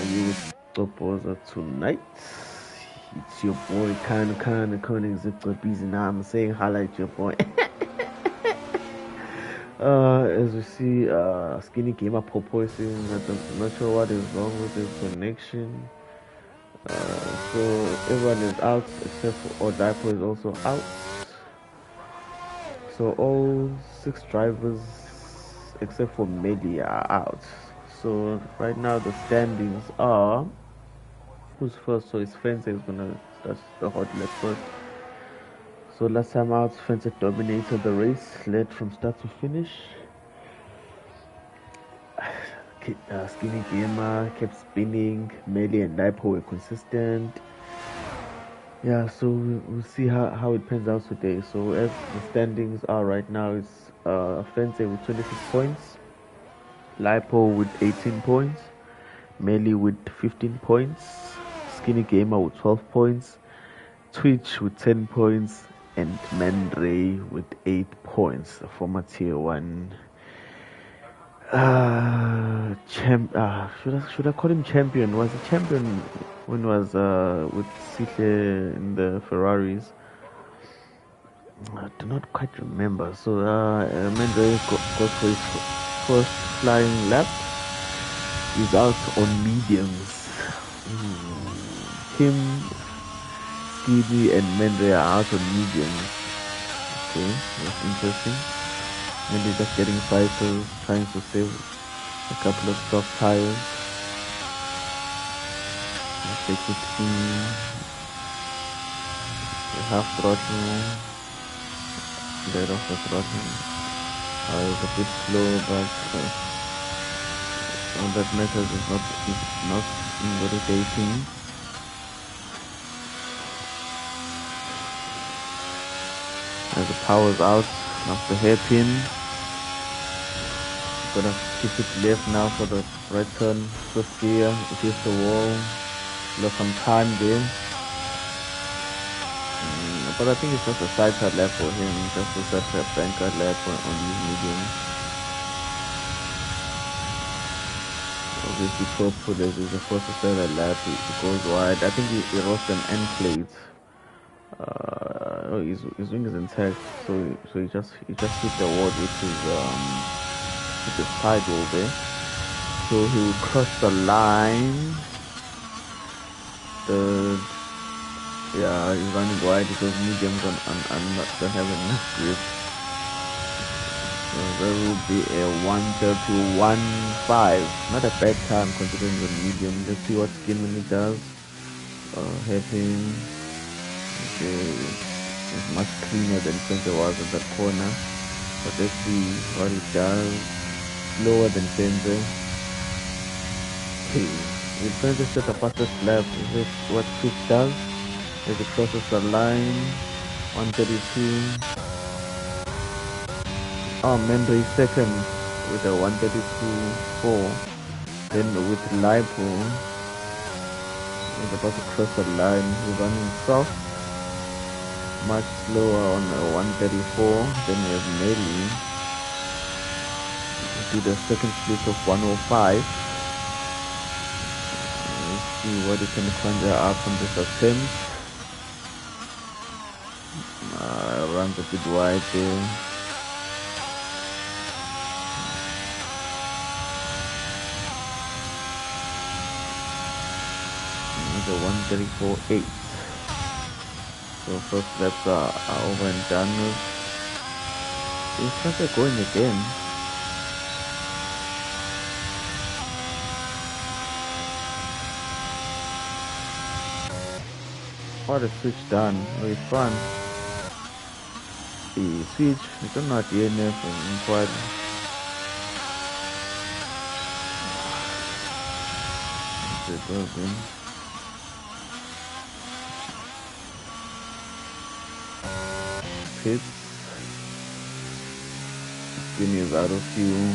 You Topoza tonight. It's your boy Khan busy now. I'm saying highlight your boy. As we see, Skinny Gamer proposing that I'm not sure what is wrong with his connection. So everyone is out except for Odipo is also out. So all 6 drivers except for Medi are out. So right now the standings are, who's first? So it's Fence is gonna start the hot lap first. So last time out, Fence dominated the race, led from start to finish. Skinny Gamer kept spinning. Melee and Lipo were consistent. Yeah, so we'll see how it pans out today. So as the standings are right now, it's Fence with 26 points, Lipo with 18 points, Melee with 15 points, Skinny Gamer with 12 points, Twitch with 10 points, and Mandray with 8 points. The former tier 1 should I call him champion? Was he champion when was with Sihle in the Ferraris? I do not quite remember. So Mandray goes for his first flying lap. He's out on mediums. Him, Skiddy, and Mandray are out on mediums. Okay, that's interesting. Maybe just getting fighters, trying to save a couple of soft tires. Let's take 16. Half throttle. Let off the throttle. It's a bit slow, but all that matters is not invalidating. As the power's out of the hairpin. Gonna keep it left now for the right turn. First gear, it hits the wall. Lost some time there. But I think it's just a sidecar lap for him, just a sidecar banker lap on his medium. Obviously, purple is the first to start a lap, it goes wide. I think he lost an end plate. His wing is intact, so he just hit the wall with his sidewall there. So he will cross the line. He's running wide because mediums don't have enough grip. So there will be a 1:31.5. Not a bad time considering the medium. Let's see what Skinny does. Hairpin. Okay, it's much cleaner than Fencer was at that corner. But let's see what it does. Slower than Fencer. Okay, if Fencer set the fastest lap, is this what Twitch does? As it crosses the line, 132. Mandray second with a 132.4. Then with Lipo, he's about to cross the line. He's running soft, much slower on a 134. Then we have Melee to the second split of 105. Let's see what he can conjure up from this attempt. Runs a bit wide there. The 134.8. So first laps are over and done with. He started going again. What a switch done. Very fun. The switch, you don't know DNF and quad. It doesn't. Pits. Spin is out of fuel.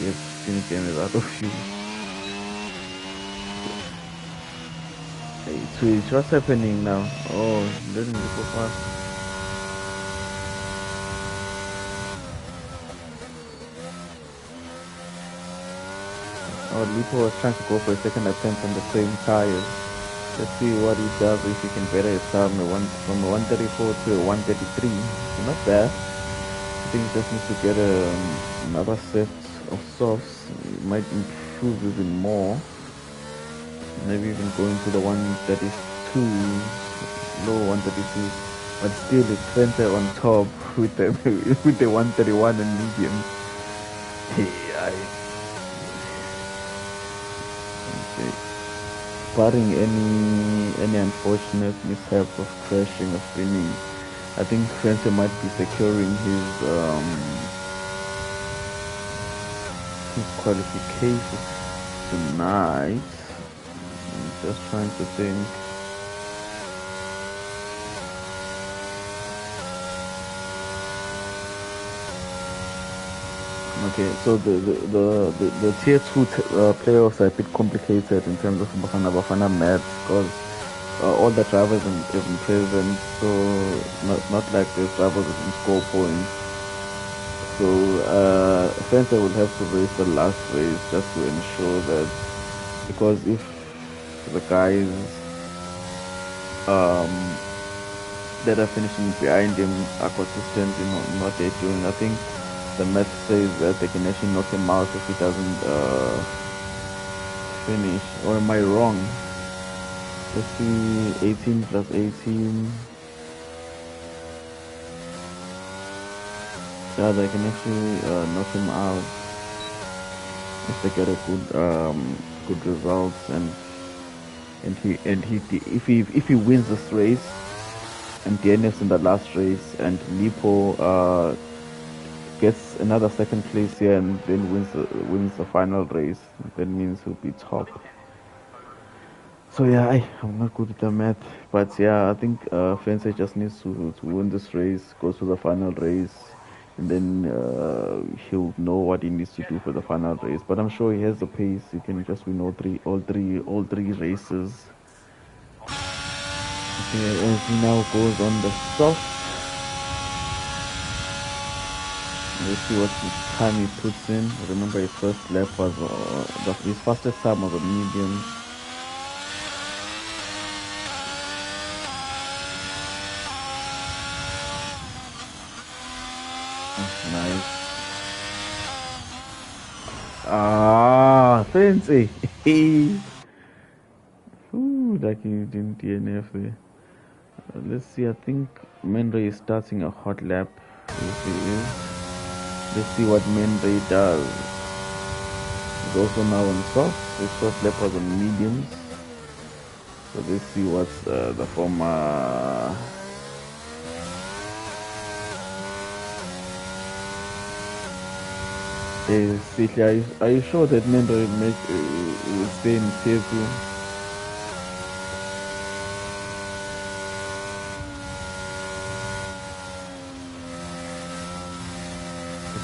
Yep, spin game is out of fuel. Hey, switch, what's happening now? Oh, doesn't go fast. Oh, Lipo was trying to go for a second attempt on the same tires. Let's see what he does if he can better his time from a 134 to a 133. Not bad. I think he just needs to get another set of softs. It might improve even more. Maybe even going to the 132, low 132. But still, it's center on top with the with the 131 and medium. Okay. Barring any unfortunate mishap of crashing or spinning, I think French might be securing his qualification tonight. I'm just trying to think. Okay, so the tier 2 playoffs are a bit complicated in terms of Bafana maps because all the drivers isn't present, so not like the drivers can score points. So Fencer will have to race the last race just to ensure that, because if the guys that are finishing behind him are consistent in what they're doing, I think the math says that they can actually knock him out if he doesn't finish. Or am I wrong? Let's see, 18 plus 18. Yeah, they can actually knock him out if they get a good results, and if he wins this race and DNF's in the last race and Lipo gets another second place here and then wins the final race, that means he'll be top. So yeah, I'm not good at the math, but yeah, I think Fencer just needs to win this race, goes to the final race, and then he'll know what he needs to do for the final race. But I'm sure he has the pace. He can just win all three races. Okay, as he now goes on the soft. Let's see what time he puts in. Remember, his first lap was his fastest time was a medium. Nice. Ah, fancy. Ooh, like he didn't DNF there. Let's see, I think Menray is starting a hot lap. Yes, he is. Let's see what Menray does. He's also now on soft. His first lap was on mediums. So let's see what's the former. Are you sure that Menray will stay in tier 2?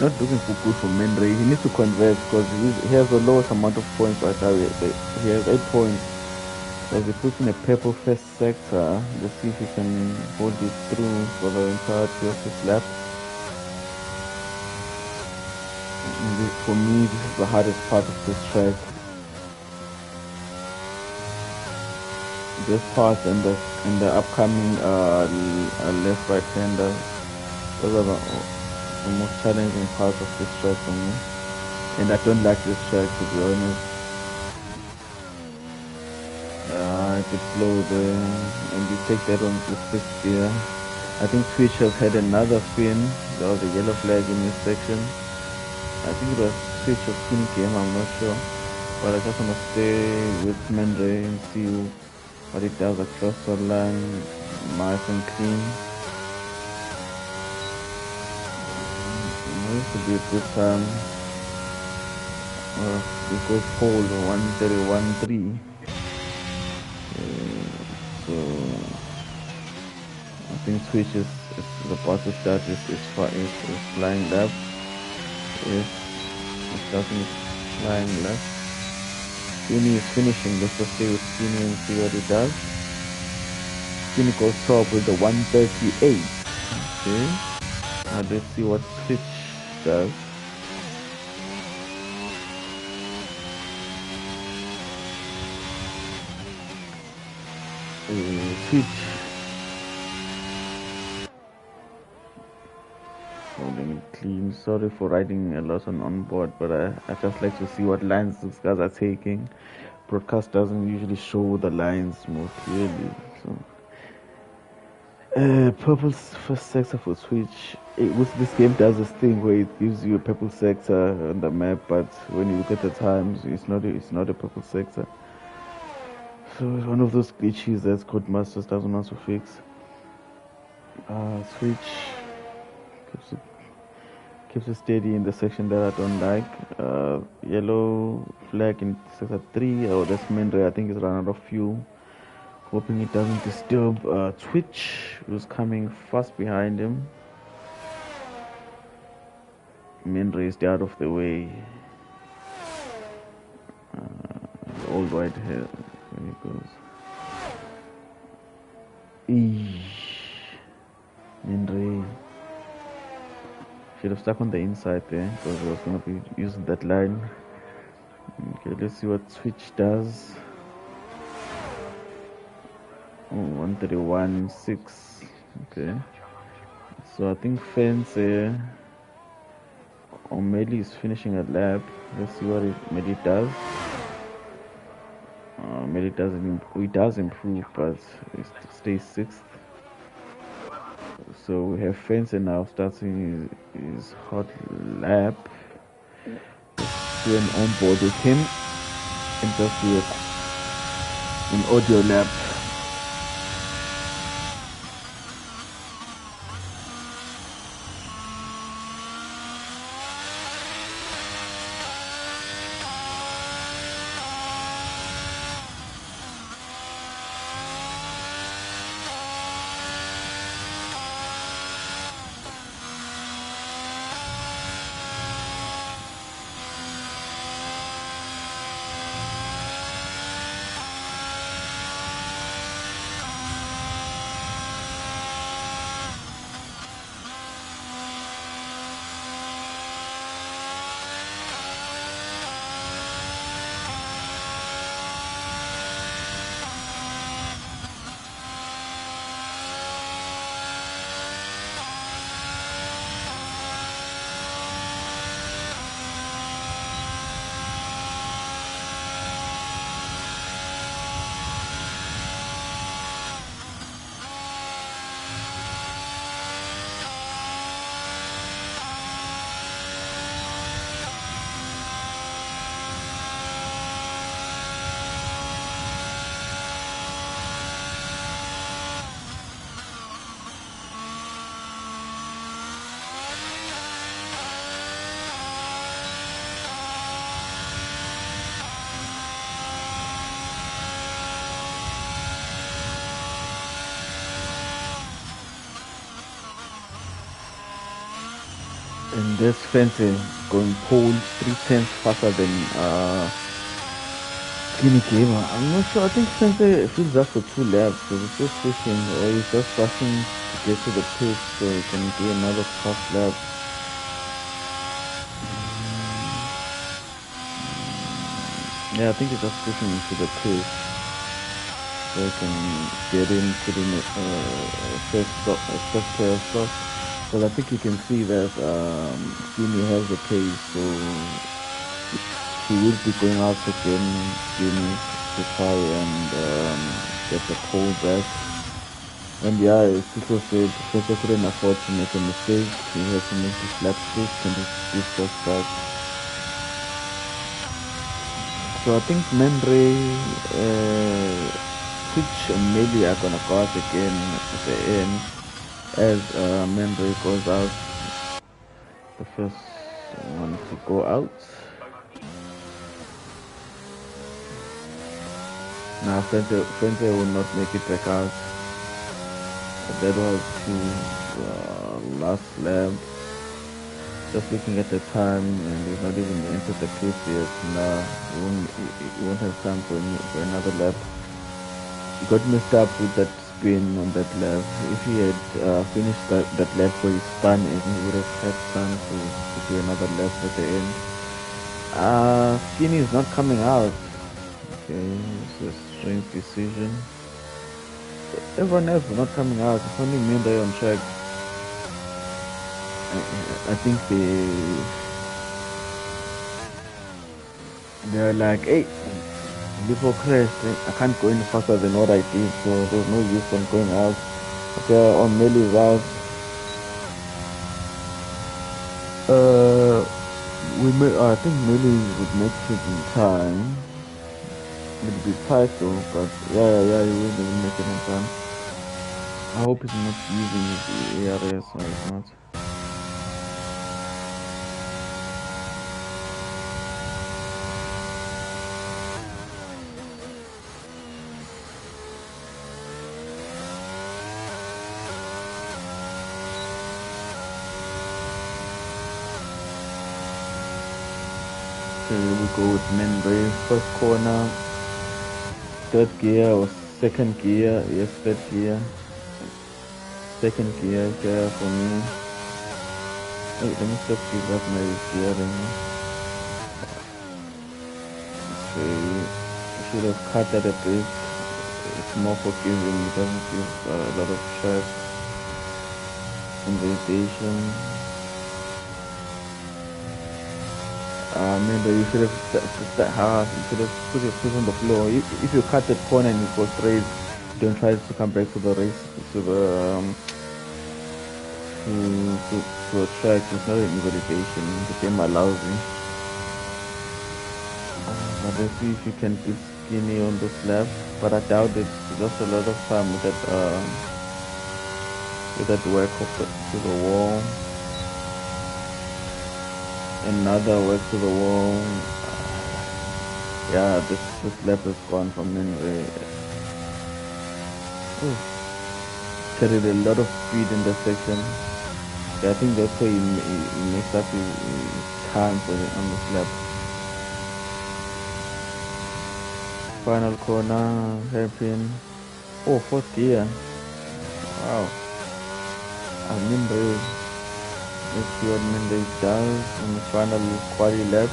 Not looking for good for Menray. He needs to convert because he has the lowest amount of points right now. He has 8 points. As he puts in a purple first sector, let's see if he can hold it through for the entirety of his lap. For me, this is the hardest part of this track. This part and the upcoming left right hander. Those are the most challenging part of this track for me, and I don't like this track, to be honest. A bit slow there, and you take that on the fifth gear. I think Twitch has had another spin. There was a yellow flag in this section. I think it was Twitch or spin game, I'm not sure. But I just want to stay with Mendre and see what it does across the line, nice and clean. It used to be a good time. It goes pole 131.3. So I think Switch is about to start is flying left. Yes, it's starting flying left. Skinny is finishing. Let's just stay with Skinny and see what it does. Skinny goes top with the 138. Okay. Now let's see what Switch does. Switch. Holding it clean. Sorry for writing a lot on board, but I just like to see what lines these guys are taking. Broadcast doesn't usually show the lines more clearly. So. Purple first sector for Switch. This game does this thing where it gives you a purple sector on the map, but when you look at the times, it's not a purple sector. So it's one of those glitches that Codemasters doesn't want to fix. Switch keeps it steady in the section that I don't like. Yellow flag in sector 3. Oh, that's Mendre. I think he's run out of fuel. Hoping it doesn't disturb Twitch, who's coming fast behind him. Mendre is out of the way. Old white hair. There he goes. Mendre should have stuck on the inside there because I was going to be using that line. Okay, let's see what Switch does. 131.6. Okay. So I think Fence O'Malley is finishing a lap. Let's see what O'Malley does. O'Malley does improve, but it stays 6th. So we have Fence now starting his hot lap. Let's do an onboard with him and just do an audio lap. And this Fence going pole 3/10 faster than Skinny Gamer. I'm not sure. I think Fence fills up for 2 laps because it's just fishing, or he's just rushing to get to the pit so he can do another fast lap. Yeah, I think he's just pushing into the pit so he can get in, put in first pair of stop. Because I think you can see that Skinny has the pace, so he will be going out again, Skinny, to try and get the pole back. And yeah, as Tito said, Professor couldn't afford to make a mistake. He had to make this lap switch and this just back. So I think Menre, Twitch and Melly are gonna go out again at the end as Menre goes out, the first one to go out. Now Fente will not make it back out. That was his last lap. Just looking at the time, and he's not even entered the pit yet. Nah, he won't have time for another lap. He got messed up with that spin on that lap. If he had finished that lap where he spun, and he would have had time to do another lap at the end. Skinny is not coming out. Okay, it's a strange decision. Everyone else is not coming out. It's only me there on track. I think they're like, hey, before crash, I can't go any faster than what I did, so there's no use on going out. Okay, on Melly's out. I think Melly would make it in time. It'll be tight though, but yeah, he will make it in time. I hope he's not using his ARS or it's not. Okay, we go with Menre, first corner, third gear or second gear, yes, third gear. Second gear for me. Wait, let me just give up my gearing. Okay, I should have cut that a bit. It's more forgiving, it doesn't give a lot of stress and irritation. Remember, you should have that hard. You should have put your foot on the floor. If you cut that corner and you go straight, don't try to come back to the race to the to a track. It's not an invalidation. The game allows you. But let's see if you can beat Skinny on this lap. But I doubt it. Just a lot of time with that work to the wall. Another work to the wall. Yeah, this lap is gone from Minway. Carried a lot of speed in that section. Yeah, I think that's why he mixed up his time on this lap. Final corner, hairpin. Oh, fourth gear. Wow. Minway. Let's see what Minway does in the final quali lap.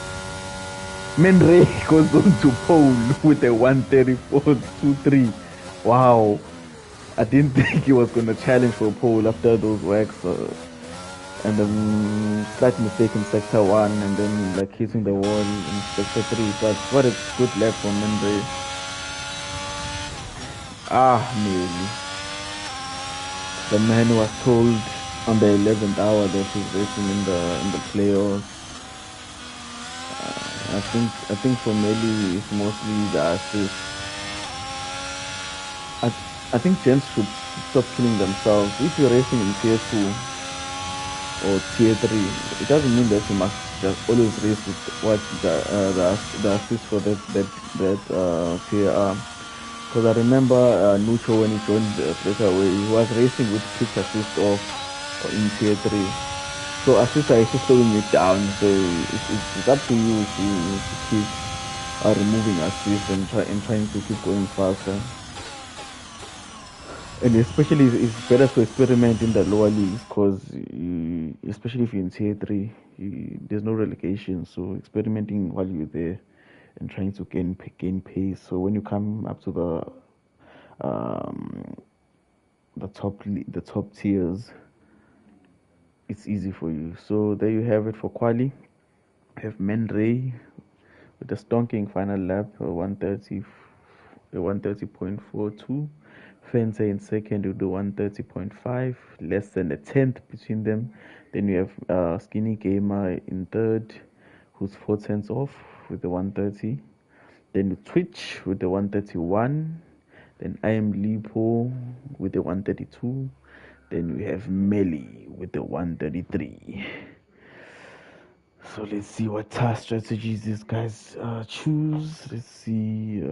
Minway goes on to pole with a 134.23. Wow. I didn't think he was going to challenge for a pole after those works. And then slight mistake in sector 1 and then like hitting the wall in sector 3. But what a good lap from Minway. Nearly. The man was told on the 11th hour that he's racing in the playoffs. I think for Melly it's mostly the assist. I think gents should stop killing themselves. If you're racing in tier 2 or tier 3, it doesn't mean that you must just always race with what the assist for that tier are. Because I remember Nucho when he joined Breakaway, he was racing with quick assist off in tier 3. So assist are actually slowing it down. So it's up to you to keep removing assist and trying to keep going faster. And especially it's better to experiment in the lower leagues because especially if you're in tier 3, there's no relegation. So experimenting while you're there and trying to gain pace. So when you come up to the top tiers, it's easy for you. So there you have it for quali. We have Menre with a stonking final lap, 130.42. Fencer in second with the 130.5, less than a tenth between them. Then we have Skinny Gamer in third, who's 4 tenths off with the 130. Then Twitch with the 131. Then I am Lipo with the 132. Then we have Melly with the 133. So let's see what task strategies these guys choose. Let's see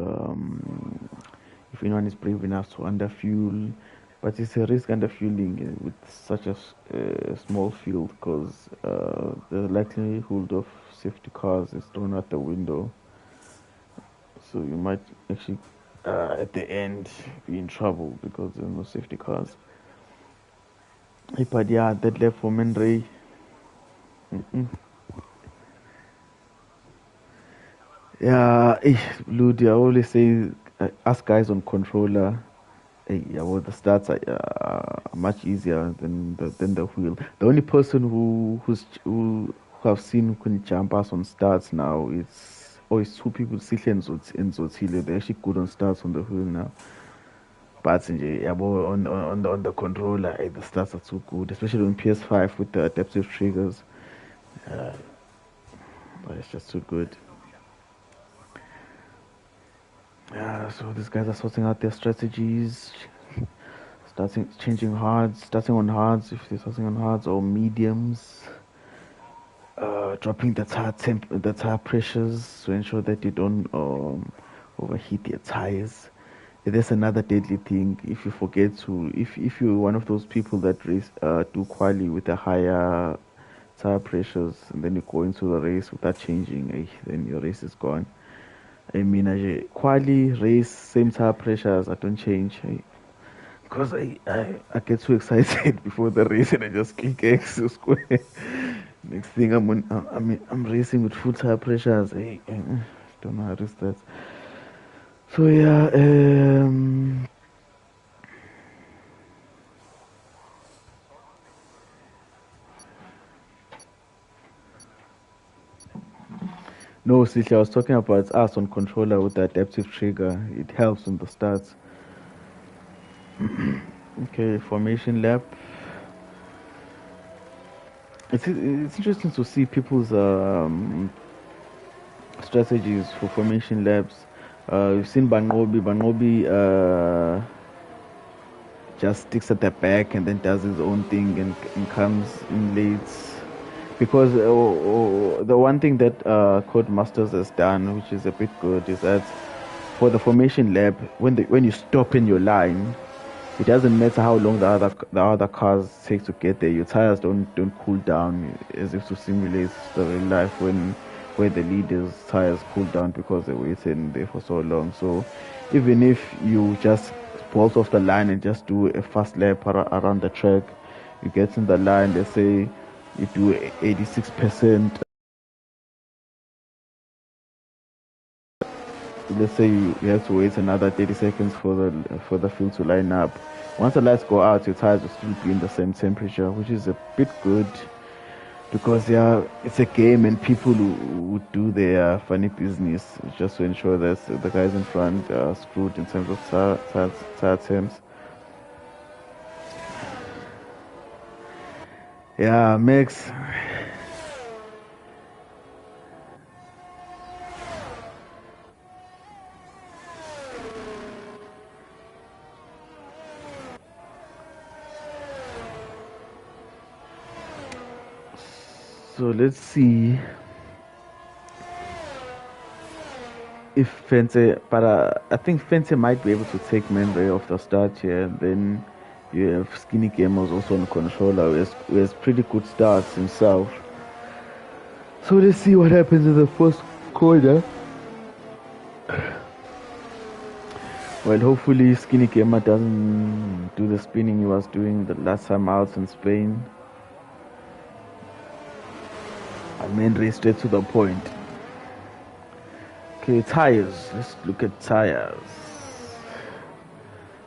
if anyone is brave enough to underfuel. But it's a risk underfueling with such a small field because the likelihood of safety cars is thrown out the window. So you might actually, at the end, be in trouble because there's no safety cars. Hey, but yeah, that left for Menray. Yeah, Ludi, I always say, ask guys on controller. Yeah, well, the stats are much easier than the wheel. The only person who I've seen who can jump us on stats now it's two people, Sihle and Zotile. They're actually good on stats on the wheel now. But yeah, well, on the controller, the stats are too good, especially on PS5 with the adaptive triggers. But it's just too good. Yeah, so these guys are sorting out their strategies, starting on hards if they're starting on hards or mediums, dropping the tire pressures to ensure that they don't overheat their tires. There's another deadly thing. If you forget to, if you're one of those people that race do quali with a higher tire pressures, and then you go into the race without changing, then your race is gone. I mean, quali race, same tire pressures, I don't change. Because I get too excited before the race and I just click X to square. Next thing I'm racing with full tire pressures. I don't know how to start. So yeah, no, Sisha, I was talking about us on controller with the adaptive trigger. It helps in the starts. Okay, formation lap. It's interesting to see people's strategies for formation laps. We've seen Bangobi. Just sticks at the back and then does his own thing and comes in late. Because the one thing that Codemasters has done, which is a bit good, is that for the formation lap, when you stop in your line, it doesn't matter how long the other cars take to get there. Your tires don't cool down as if to simulate the real life where the leaders' tires cool down because they waited there for so long. So even if you just bolt off the line and just do a fast lap around the track, you get in the line. Let's say you do 86%. Let's say you have to wait another 30 seconds for the field to line up. Once the lights go out, your tires will still be in the same temperature, which is a bit good because yeah, it's a game and people would do their funny business just to ensure that the guys in front are screwed in terms of tire temps. Yeah, Max. So let's see if Fence, but I think Fence might be able to take Menray off the start here. Then you have Skinny Gamers also on controller who has pretty good starts himself. So let's see what happens in the first corner. Well, hopefully Skinny Gamer doesn't do the spinning he was doing the last time out in Spain. And Menray straight to the point. Okay, tires. Let's look at tires.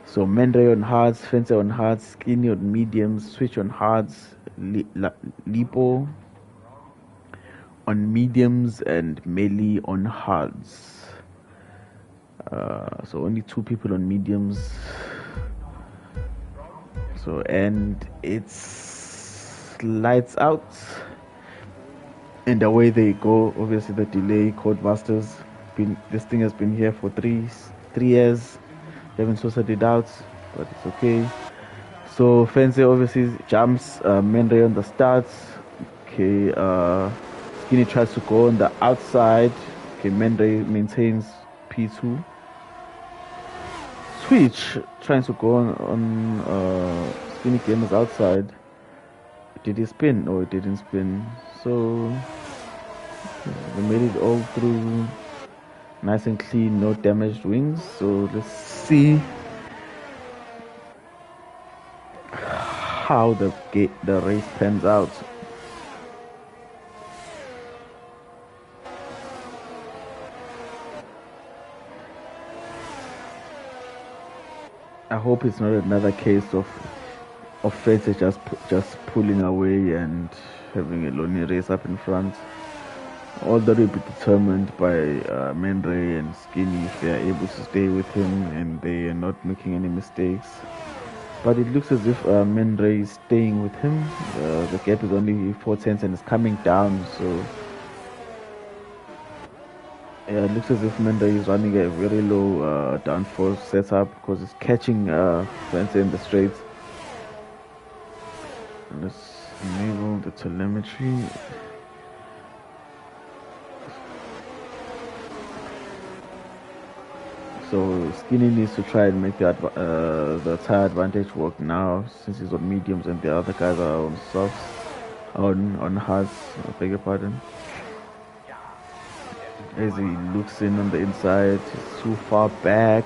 So Menray on hards, Fence on hards, Skinny on mediums, Switch on hards, Lipo on mediums, and Melee on hards. So only 2 people on mediums. So and it's lights out. And away they go. Obviously the delay, Codemasters this thing has been here for 3 years. They haven't sorted it out, but it's okay. So Fence obviously jumps Mendre on the starts. Okay, Skinny tries to go on the outside. Okay, Mendre maintains P2. Switch trying to go on Skinny Gamer's outside. Did he spin? No, it didn't spin. So they made it all through nice and clean, no damaged wings. So let's see how the race pans out. I hope it's not another case of Fence just pulling away and having a lonely race up in front. All that will be determined by Mendre and Skinny if they are able to stay with him and they are not making any mistakes. But it looks as if Mendre is staying with him. The gap is only 4 tenths and it's coming down, so yeah, it looks as if Mendre is running a very low downforce setup because it's catching Fence in the straights. Let's enable the telemetry. So Skinny needs to try and make the tire advantage work now, since he's on mediums and the other guys are on softs, on hards. I beg your pardon. As he looks in on the inside, he's too far back.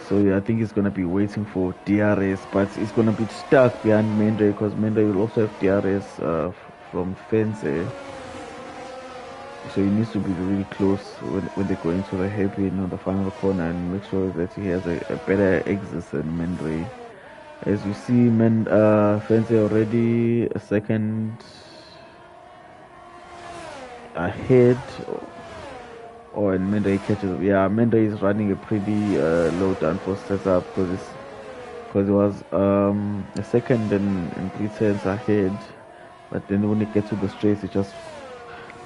So yeah, I think he's gonna be waiting for DRS, but he's gonna be stuck behind Mendre because Mendre will also have DRS from Fence. So he needs to be really close when they go into the hairpin on the final corner and make sure that he has a better exit than Mendre. As you see, Fence already a second ahead. And Mendre catches. Yeah, Mendre is running a pretty low downforce setup because it was a second and 3 tenths ahead, but then when it gets to the straights, it just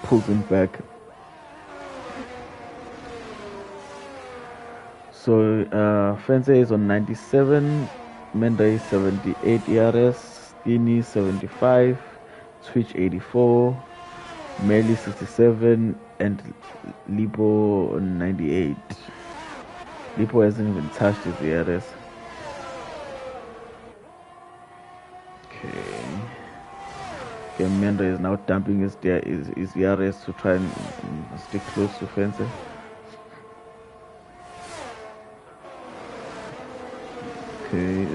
pulls him back. So Fence is on 97, Mendre 78 ERS, Skinny 75, Switch 84, Melly 67, and Lipo 98. Lipo hasn't even touched his ERS. Okay, Mendre is now dumping his ERS to try and stick close to Fence. Okay,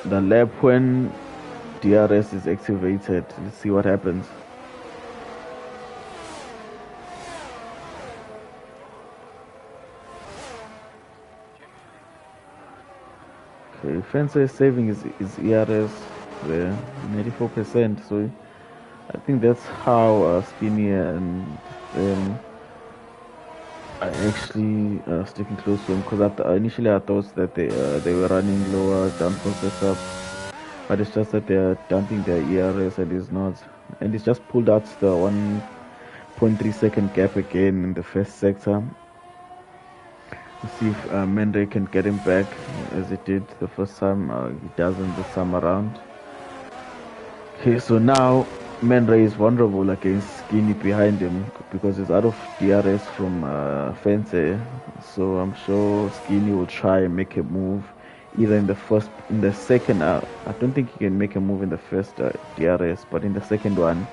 the lap when DRS is activated. Let's see what happens. Okay, Fence is saving his ERS there, 94%. So I think that's how Skinny and are actually sticking close to him, because initially I thought that they were running lower downforce setup, but it's just that they're dumping their ERS and it's not, and it's just pulled out the 1.3 second gap again in the first sector. Let's see if Mendre can get him back as he did the first time. He doesn't this time around. Okay, so now Mendre is vulnerable against Skinny behind him because he's out of DRS from Fence. So I'm sure Skinny will try and make a move either in the second. I don't think he can make a move in the first DRS, but in the second one,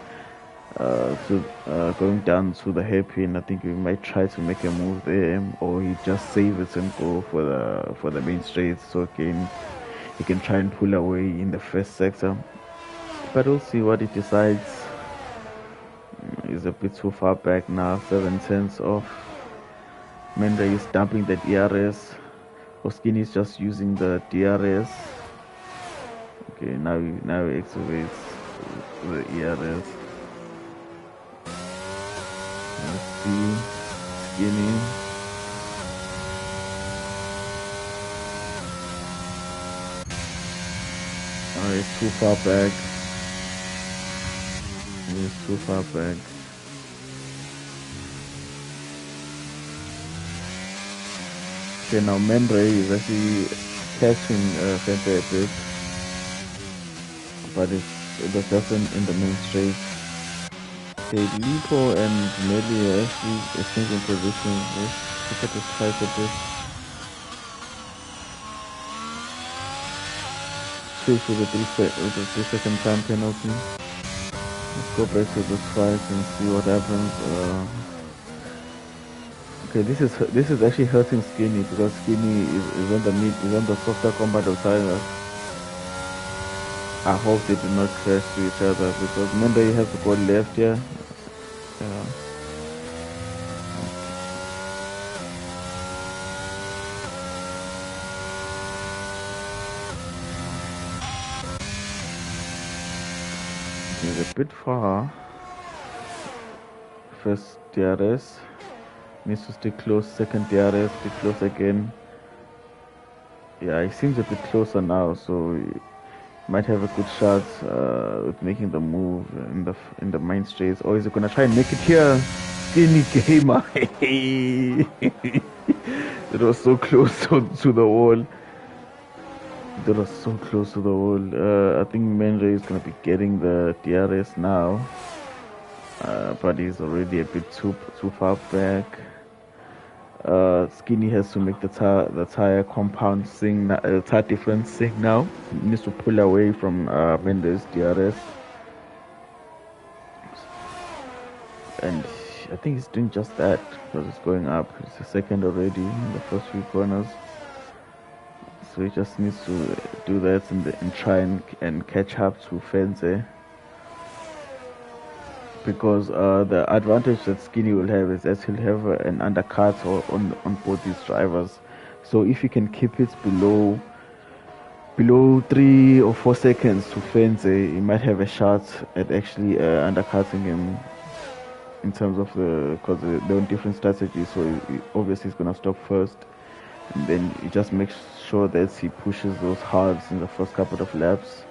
going down to the hairpin, I think he might try to make a move there, or he just save it and go for the main straight. So again, he can try and pull away in the first sector. But we'll see what he decides. He's a bit too far back now, 7 tenths off. Mendre is dumping the DRS. Skinny is just using the DRS. Okay, now he activates the ERS. Let's see, Skinny. Oh, it's too far back. It's too far back. Okay, now Mendre is actually catching Fente a bit, but it was just in the main straight. Okay, Lipo and Melly are actually exchanging positions. Let's look at this fight a bit. Switch with the 3 second time penalty. Let's go back to this fight and see what happens. Okay, this is actually hurting Skinny because Skinny is on the softer combat of Tyler. I hope they do not crash to each other because remember you have to go left here. Yeah. It's a bit far. First DRS needs to stay close. Second DRS, be close again. Yeah, he seems a bit closer now, so he might have a good shot with making the move in the main straights. Or is he gonna try and make it here? Skinny gamer. It was so close to the wall. That was so close to the wall. I think Menre is going to be getting the DRS now. But he's already a bit too far back. Skinny has to make the tire compound sing, tire difference sing now. He needs to pull away from Mende's DRS. And I think he's doing just that because it's going up. It's a second already in the first few corners. So he just needs to do that and try and catch up to Fence. Because the advantage that Skinny will have is that he'll have an undercut on both these drivers. So if he can keep it below 3 or 4 seconds to Fence, he might have a shot at actually undercutting him in terms of because they're on different strategies. So he obviously he's gonna stop first, and then he just makes sure that he pushes those hards in the first couple of laps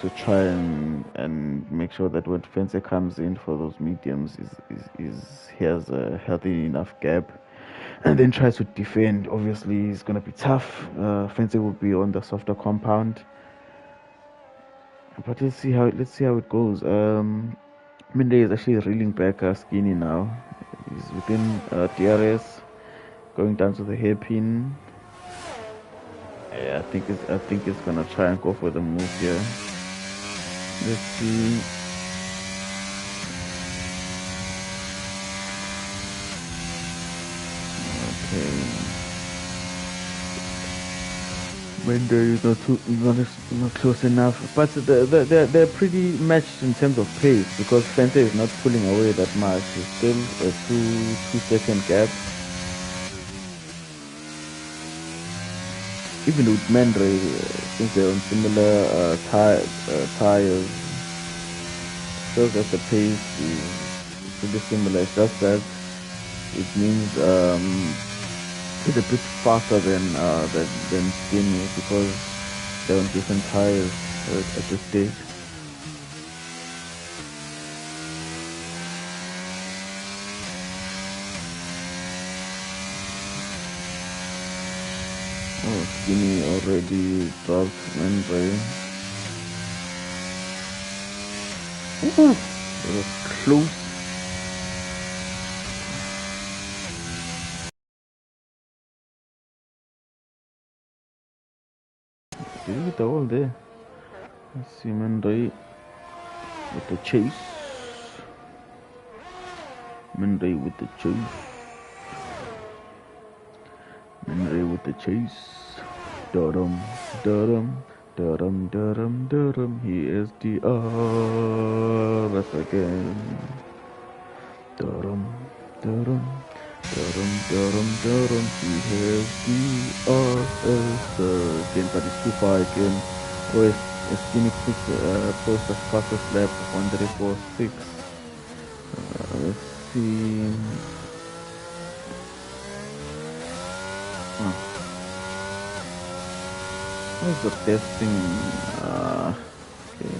to try and make sure that when Fence comes in for those mediums he has a healthy enough gap, and then tries to defend. Obviously it's gonna be tough. Fence will be on the softer compound, but let's see how it goes. Minde is actually reeling back Skinny now. He's within DRS, going down to the hairpin. Yeah, I think it's gonna try and go for the move here. Let's see. Okay. Render is not close enough, but they're pretty matched in terms of pace because Fence is not pulling away that much. It's still a 2 second gap. Even with Mendre, since they're on similar tires, shows that the pace is pretty similar. It's just that it means it's a bit faster than Skinny because they're on different tires at this stage. Oh, Skinny already dropped Mendre. Ooh, it was close. Did he hit the wall there? Let's see Mendre with the chase. Mendre with the chase. Mendre with the chase. Dum dum dum dum dum. He is the RS again. Dum dum. He has the RS again, but it's too far again. Oh, Skinny post the fastest lap 1:34.6. Let's see. What's the best thing? Okay.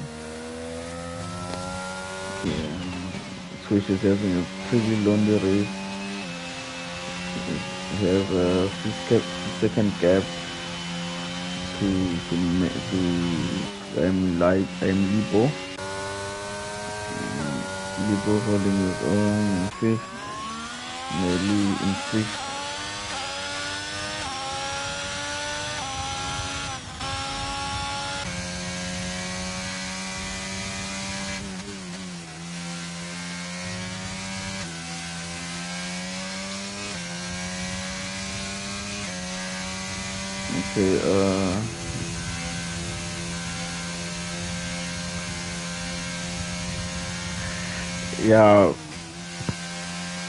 Yeah. Switch is having a pretty lonely race. We have a 6-second gap to Lipo. Lipo holding his own in fifth. Nelly in sixth. Okay, yeah,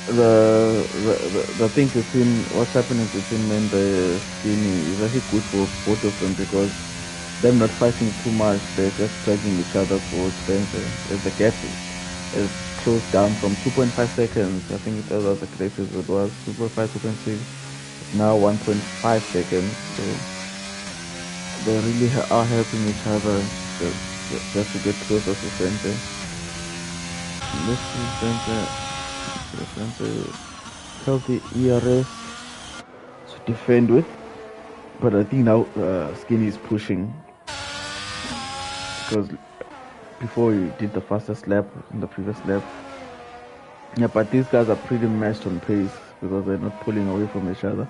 the thing between what's happening between me and the Skinny is actually good for both of them because them not fighting too much, they're just dragging each other for Spencer. As the gap is closed down from 2.5 seconds, I think that was the greatest it was 2.5, 2.6, now 1.5 seconds. So they really are helping each other just to get closer to Spencer. Let's see Spencer healthy ERS to defend with, but I think now Skinny is pushing because before he did the fastest lap in the previous lap. Yeah, but these guys are pretty matched on pace because they're not pulling away from each other.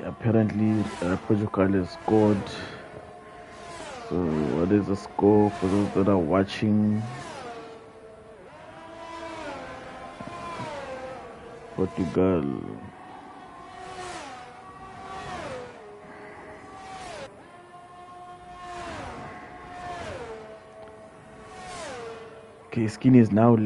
Apparently, Portugal has scored. So, what is the score for those that are watching? Portugal. Okay, Skinny is now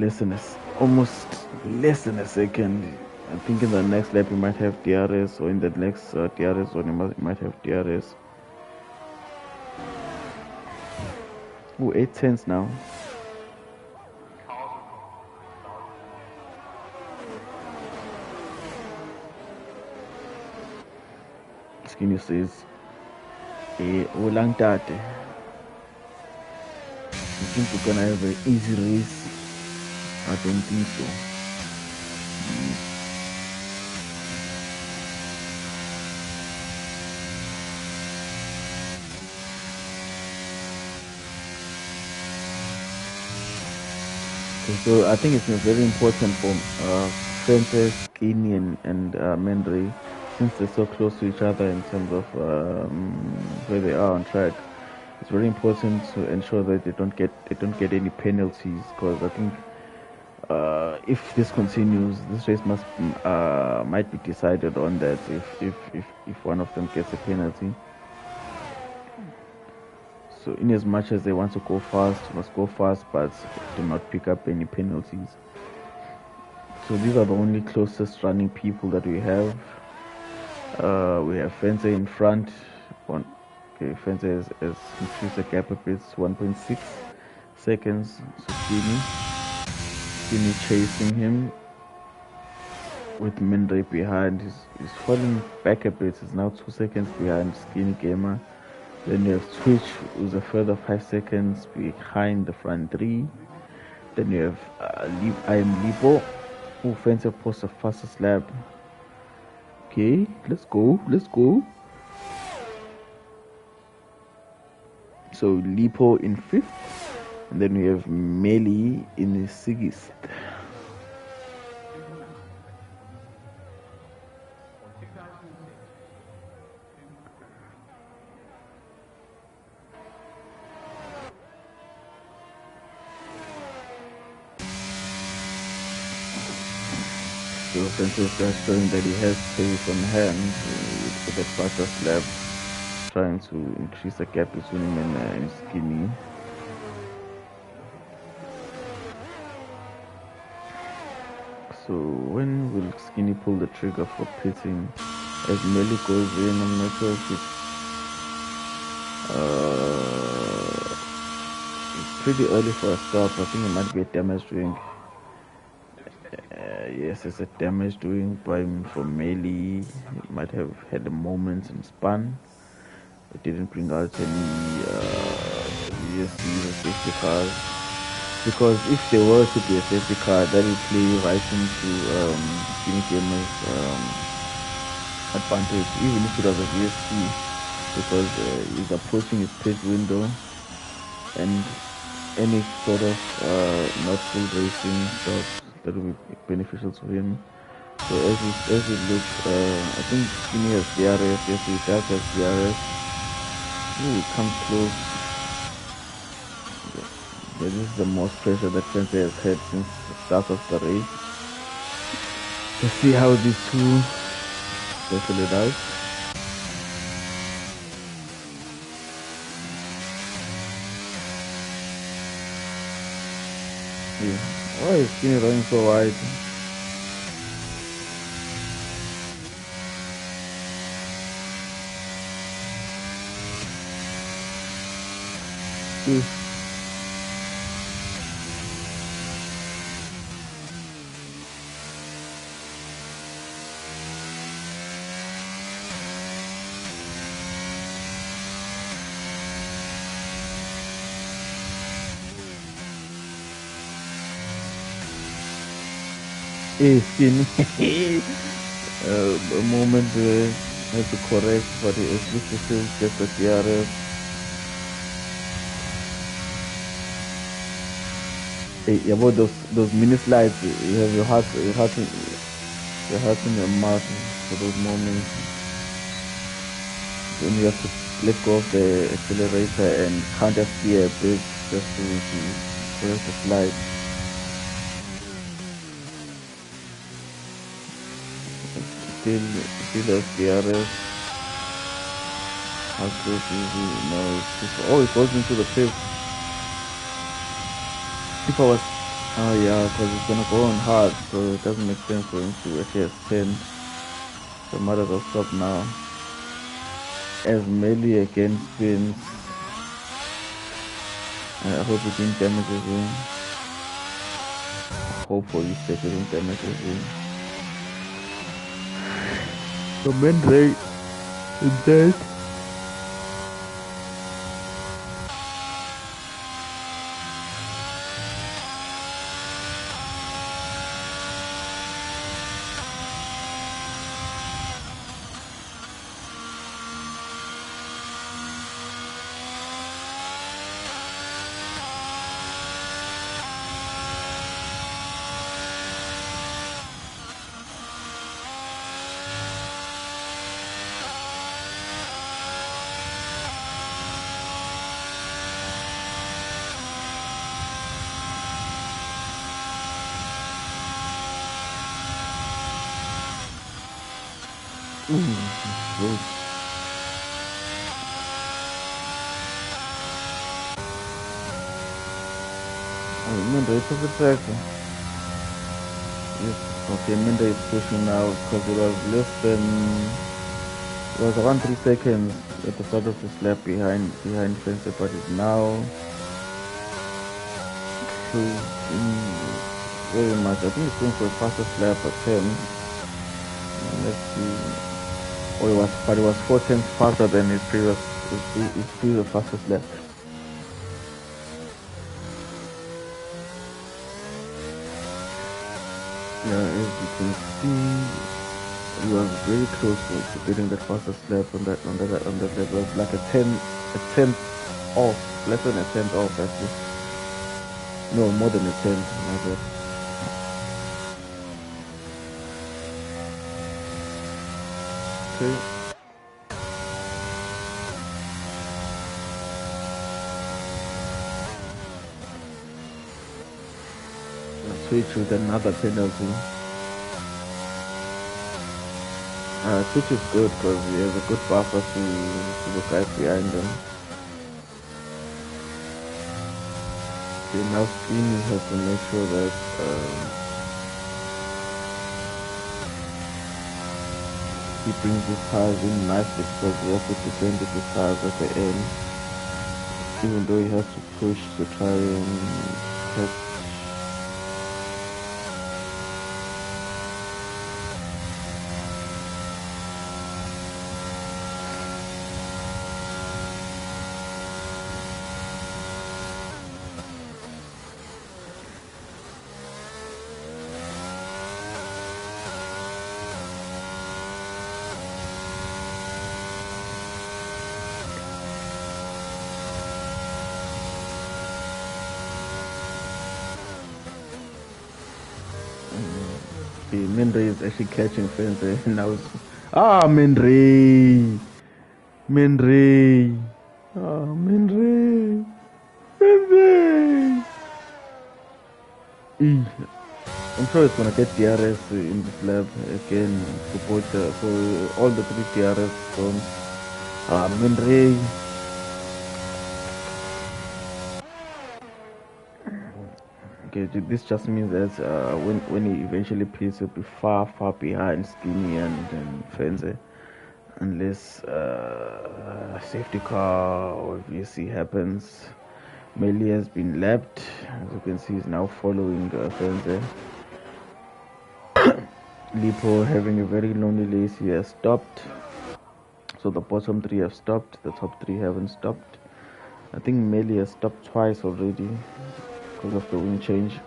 almost less than a second. I think in the next lap he might have DRS, or in the next DRS one he might have DRS. Ooh, 8 tenths now. Skinny says, Ulang tate. You think we're gonna have an easy race? I don't think so. So I think it's very important for Frances, Skinny, and Mendry, since they're so close to each other in terms of where they are on track. It's very important to ensure that they don't get any penalties, because I think if this continues, this race might be decided on that if one of them gets a penalty. So in as much as they want to go fast, must go fast, but do not pick up any penalties. So these are the only closest running people that we have. We have Fence in front. Okay, Fence has increased the gap a bit, 1.6 seconds. So Skinny chasing him with Mendry behind. He's falling back a bit. He's now 2 seconds behind Skinny Gamer. Then you have Twitch, who's a further 5 seconds behind the front three. Then you have I am Lipo, who Fence posts the fastest lap. Okay, let's go. So Lipo in 5th, and then we have Meli in 6th. So Fence is just showing that he has pace on hand with the fastest lap, trying to increase the gap between him and Skinny. So when will Skinny pull the trigger for pitting? As Melly goes in, I'm not sure if it's pretty early for a stop. I think it might be a damage doing. Yes, it's a damage doing by for Melly. He might have had a moment and spun. It didn't bring out any VSCs or safety cars. Because if there were to be a safety car, that would play right into Skinny Gamer's advantage, even if it was a VSC, because he's approaching his pit window, and any sort of not full racing stops that will be beneficial to him. So as it looks, I think Skinny has DRS. Yes, he does have DRS. Ooh, it comes close. This is the most pressure that Fence has had since the start of the race. Let's see how these two battle it out. Yeah. Why is Skinny running so wide? Yeah. Hey, Skinny. A moment has to correct, but at least he still gets the DRS. Hey, yeah, about those mini slides, you have your heart in your mouth for those moments when you have to let go of the accelerator and can't just steer a bit just to correct the slide. Still has DRS. How close is he? No, it goes into the pit. If I was, oh yeah, because it's gonna go on hard, so it doesn't make sense for him to actually ascend. So might as well stop now. As Melly again spins. I hope it didn't damage his wing. Hopefully it didn't damage his wing. So Mendray is dead. Good. Mendray took the tractor. Yes, okay, Mendray is pushing now because it was less than, it was around 3 seconds at the start of the lap behind Fence, but it's now very much. I think it's going for a fastest lap attempt. Let's see. Oh, it was 4 tenths faster than his previous fastest lap. Yeah, as you can see, he was very close to getting that fastest lap on that lap. It was like a tenth off, less than a tenth off actually. No, more than a tenth. My bad. Okay. Switch with another penalty. Switch is good because he has a good buffer to the guys behind him. Okay, now Skinny has to make sure that he brings his tires in nicely because he has to defend with his tires at the end, even though he has to push to try and catch. Mendre is actually catching fence and now it's Mendre. Mendre. Mendre. Mendre. I'm sure it's gonna get DRS in this lap again to both so all the 3 DRS zones. Mendre. Okay, this just means that when he eventually pits, he'll be far behind Skinny and Fenze, unless safety car or VC happens. Melly has been lapped, as you can see, he's now following Fenze. Lipo having a very lonely race, he has stopped. So the bottom 3 have stopped, the top 3 haven't stopped. I think Melly has stopped twice already because of the wing change.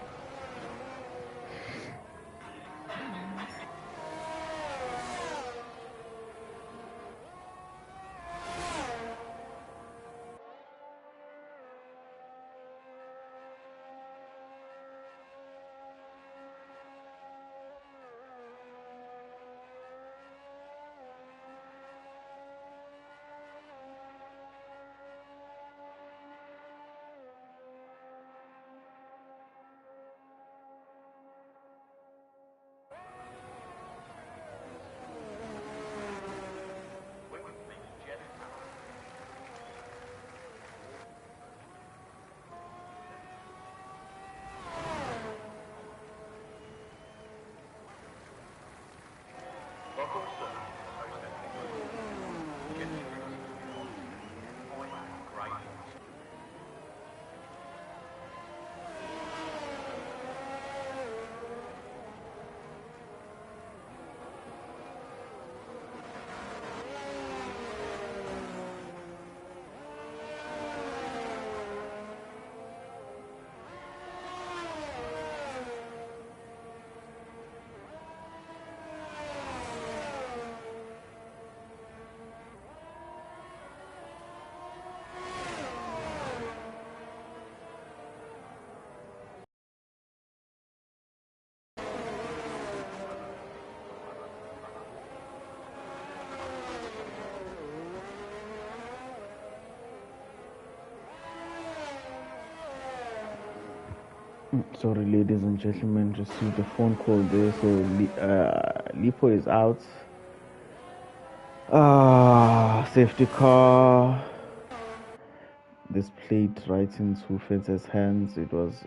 Sorry, ladies and gentlemen, received a phone call there. So Lipo is out. Safety car. This plate right into Fence's hands. It was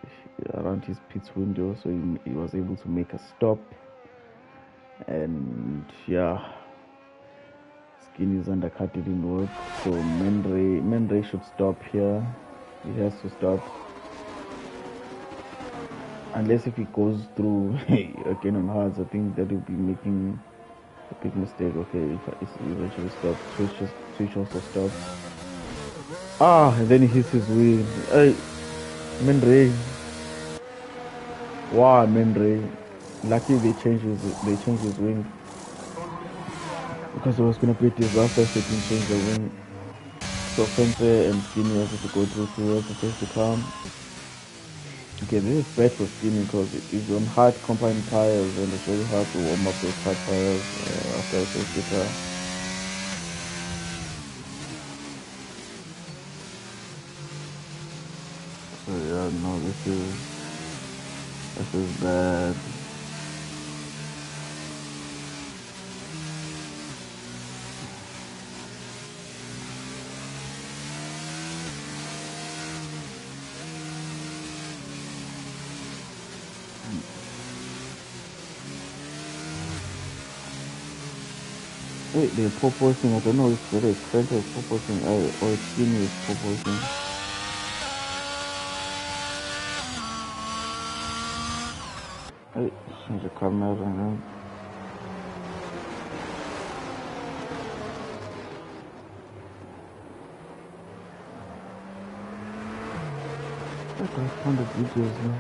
around his pit window, so he was able to make a stop. And yeah, Skinny's undercut didn't work. So Mendre should stop here. He has to stop. Unless if he goes through again on hards, I think that he'll be making a big mistake. Okay, if he eventually stops, Switch also stops. And then he hits his wheel. Hey, Mendre. Wow, Mendre. Lucky they changed his wing. Because it was gonna be a disaster if they didn't change the wing. So Fence and Skinny have to go through towards the safety car. Okay, this is bad for Skinny because it's on hard compound tires and it's very hard to warm up those hard tires after a safety car. So yeah, no, this is bad. Wait, they're proposing. I don't know if whether it's French is proposing or it's Skinny is proposing. Wait, change the camera now. I found the videos now.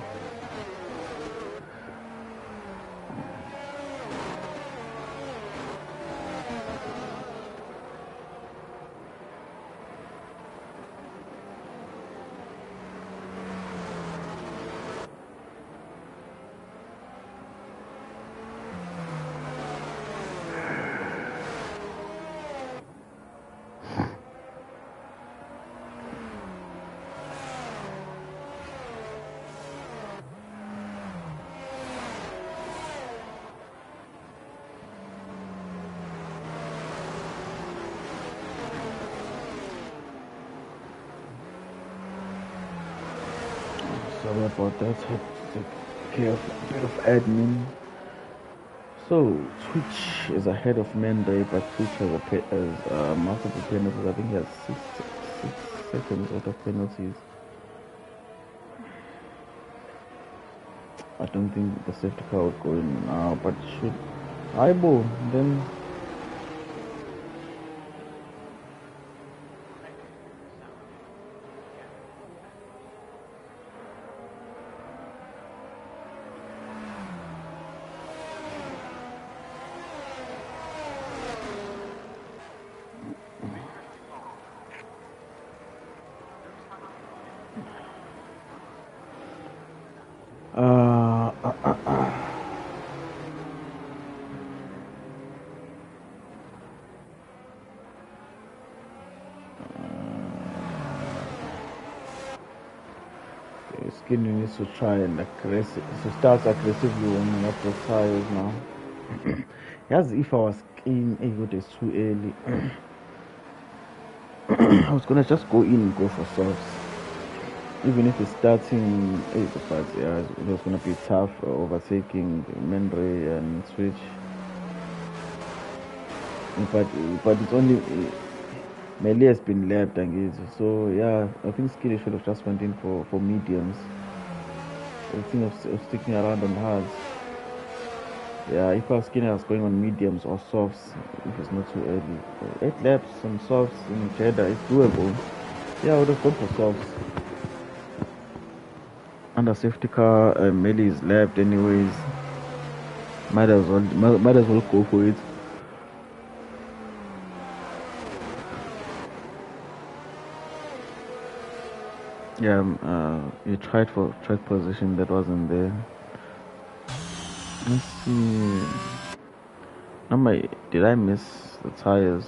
Sorry about that. Had to take care of a bit of admin. So Twitch is ahead of Menday, but Twitch has multiple penalties. I think he has 6 seconds worth of penalties. I don't think the safety car would go in now, but should eyeball then. Skinny needs to try and start aggressively warming up the tires now. As if I was keen, it is too early. I was gonna just go in and go for softs. Even if it's starting 8 to 5, yeah, it was gonna be tough overtaking Mendre and Switch. But it's only Melee has been lapped, so yeah, I think Skinny should have just went in for mediums. Instead of sticking around on hards. Yeah, if our Skinny was going on mediums or softs, if it's not too early. 8 laps on softs in Jeddah is doable. Yeah, I would have gone for softs. Under safety car, Melee is lapped anyways. Might as well go for it. Yeah, you tried for track position that wasn't there. Let's see. Did I miss the tires?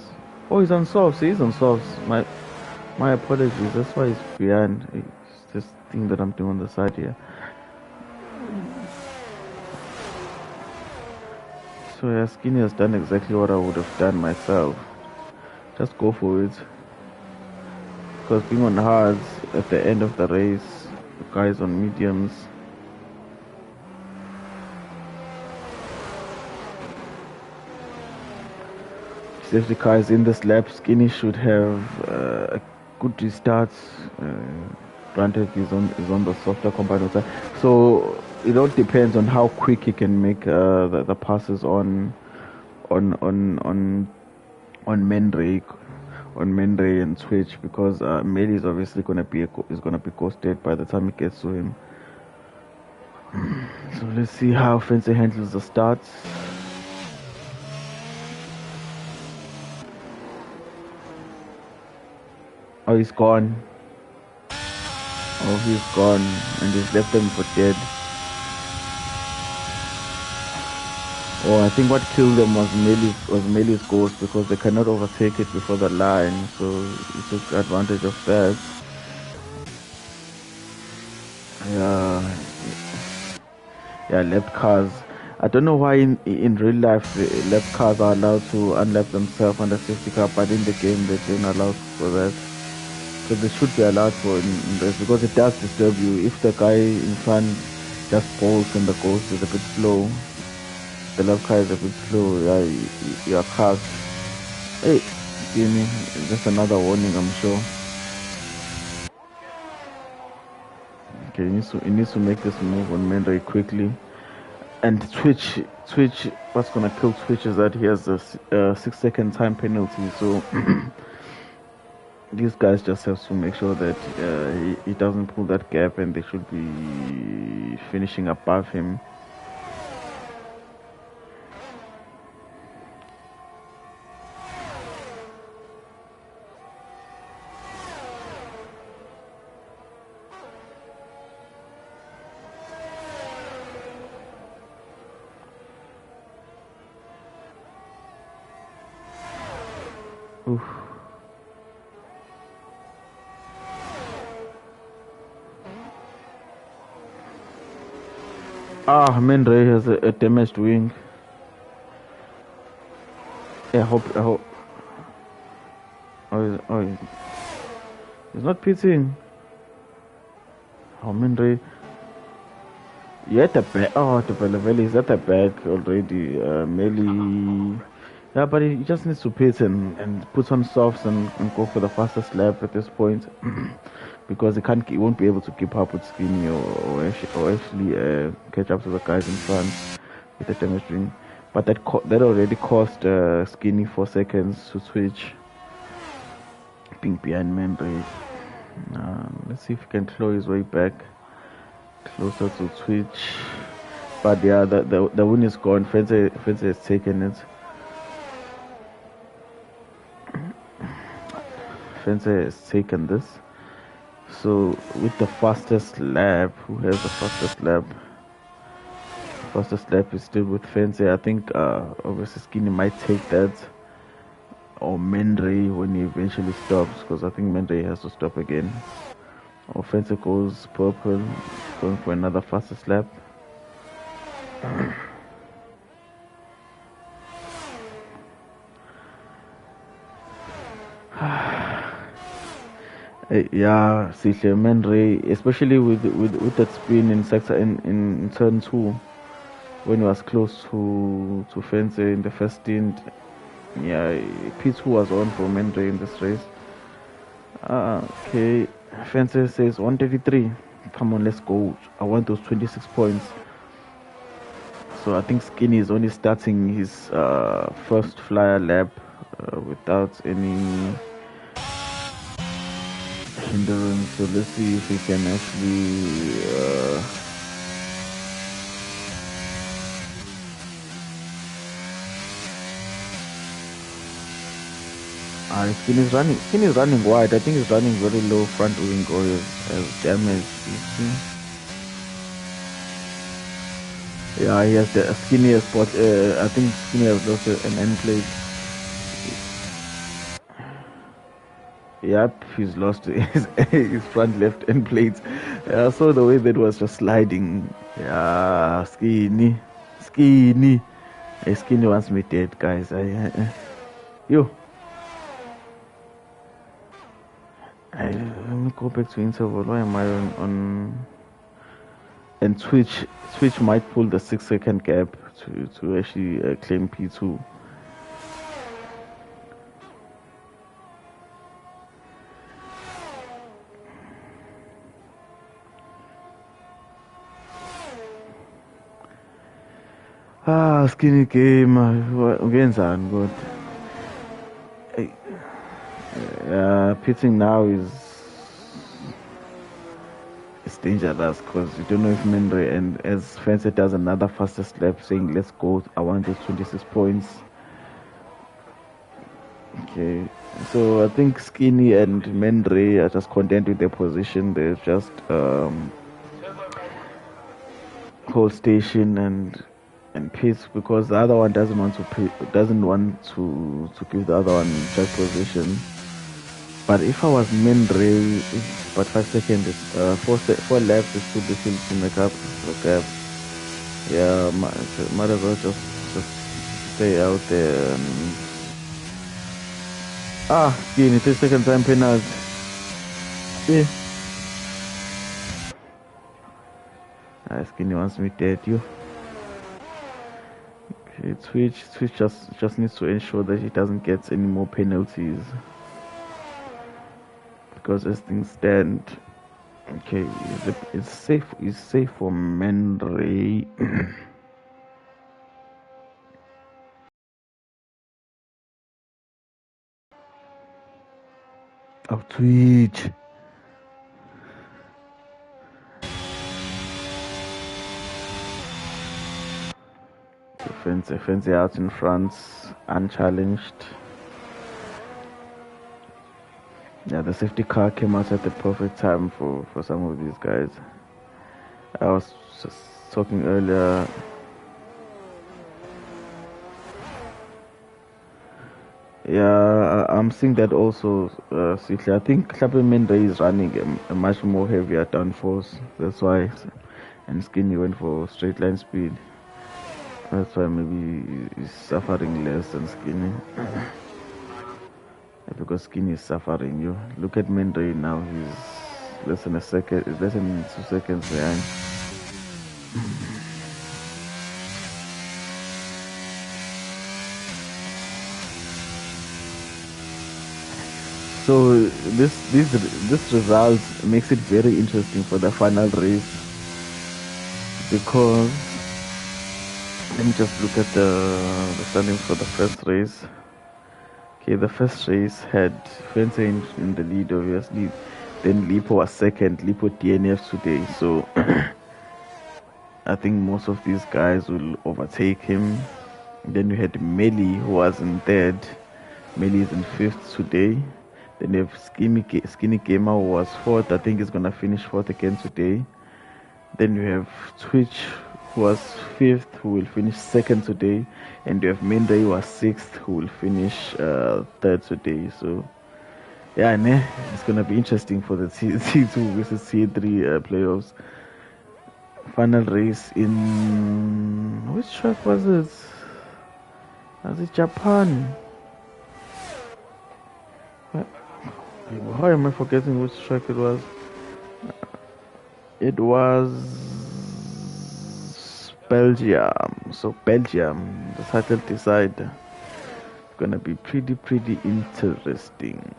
Oh, he's on softs. He's on softs. My apologies. That's why he's behind. It's this thing that I'm doing on the side here. So yeah, Skinny has done exactly what I would have done myself. Just go for it. Because being on hards at the end of the race, the guys on mediums. Safety car is in this lap. Skinny should have a good restart. Granted, is on the softer compound side. So it all depends on how quick he can make the passes on Mendrake. On Mendre and Switch, because Meli is obviously gonna be ghosted by the time it gets to him. So let's see how Fancy handles the starts. Oh, he's gone. Oh, he's gone, and he's left them for dead. Oh, I think what killed them was Meli's ghost, because they cannot overtake it before the line, so he took advantage of that. Yeah, lap cars. I don't know why in real life lap cars are allowed to unlap themselves on the safety car, but in the game they didn't allow for that. So they should be allowed for in this, because it does disturb you. If the guy in front just bolts and the ghost is a bit slow, the lap car is a bit slow, yeah, you are cast. Hey, Skinny, just another warning, I'm sure. Okay, he needs to make this move on Mendy quickly. And Twitch, what's gonna kill Twitch is that he has a 6-second time penalty. So these guys just have to make sure that he doesn't pull that gap, and they should be finishing above him. Oof. Mendy has a damaged wing. Yeah, I hope. He's not pitching. Mendy. Yeah, the back. The Bellaveli is at the back already. Melly. Yeah, but he just needs to pitch and put on softs and go for the fastest lap at this point. Because he won't be able to keep up with Skinny or actually catch up to the guys in front with the damage ring. But that already cost Skinny 4 seconds to switch. Being behind Mendy. Let's see if he can claw his way back closer to Twitch. But yeah, the win is gone. Fence has taken it. Fence has taken this. So with the fastest lap, who has the fastest lap? Fastest lap is still with Fence. I think obviously Skinny might take that, or Mendy when he eventually stops, because I think Mendy has to stop again. Or Fence goes purple, going for another fastest lap. Yeah, Sihle Mendy, especially with that spin in sector in turn 2, when he was close to Fence in the first stint. Yeah, P2 was on for Mendy in this race. Okay, Fence says 133. Come on, let's go. I want those 26 points. So I think Skinny is only starting his first flyer lap without any hindrance. So let's see if he can actually Skinny is running wide. I think he's running very low front wing, or has damage. You see? Yeah, he has the Skinny spot. I think Skinny has lost an end plate. Yep, he's lost his front left end plate. I saw the way that was just sliding. Yeah, Skinny. Hey, Skinny wants me dead, guys. Yo. Let me go back to interval. Why am I on? And Twitch might pull the 6-second gap to actually claim P2. Skinny game. Ungenzani kodwa? Pitching now is dangerous, because you don't know if Mendy, and as Fence does another fastest lap saying let's go, I want those 26 points. Okay, so I think Skinny and Mendy are just content with their position. They're just hold station and pace, because the other one doesn't want to give the other one track position. But if I was Mendy, but 5 seconds, 4 laps is too difficult to make up the gap. Yeah, might as well just stay out there. Skinny, 3-second time penalty. Yeah. Skinny wants me dead, you. Okay, Okay, Twitch just needs to ensure that he doesn't get any more penalties. Because as things stand, okay, it's safe. It's safe for Menray. Oh, Twitch. Defense out in front, unchallenged. Yeah, the safety car came out at the perfect time for some of these guys. I was just talking earlier. Yeah, I'm seeing that also, Sihle. I think Klappe Mende is running a much more heavier downforce. That's why. And Skinny went for straight line speed. That's why maybe he's suffering less than Skinny. Because Skinny is suffering. You look at Mende now. He's less than 2 seconds behind. So this result makes it very interesting for the final race, because let me just look at the standings for the first race. Okay, the first race had Fence in the lead, obviously. Then Lipo was second. Lipo DNF today, so I think most of these guys will overtake him. Then we had Melly, who was in third. Melly is in fifth today. Then you have Skinny Gamer, who was fourth. I think he's gonna finish fourth again today. Then you have Twitch, who was fifth, who will finish second today. And you have Mende, who was sixth, who will finish third today. So yeah, it's gonna be interesting for the T2 versus T3 playoffs. Final race in which track was it? Was it Japan? How am I forgetting which track it was? It was Belgium. So Belgium, the title decide. It's gonna be pretty interesting.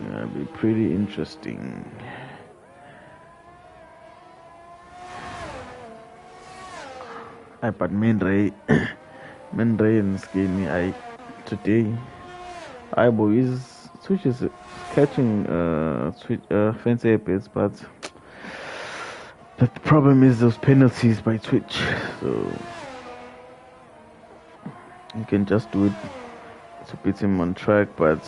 Gonna be pretty interesting. But Menray and Skinny, today, boys, Twitch is catching fancy bits, but the problem is those penalties by Twitch. So you can just do it to beat him on track, but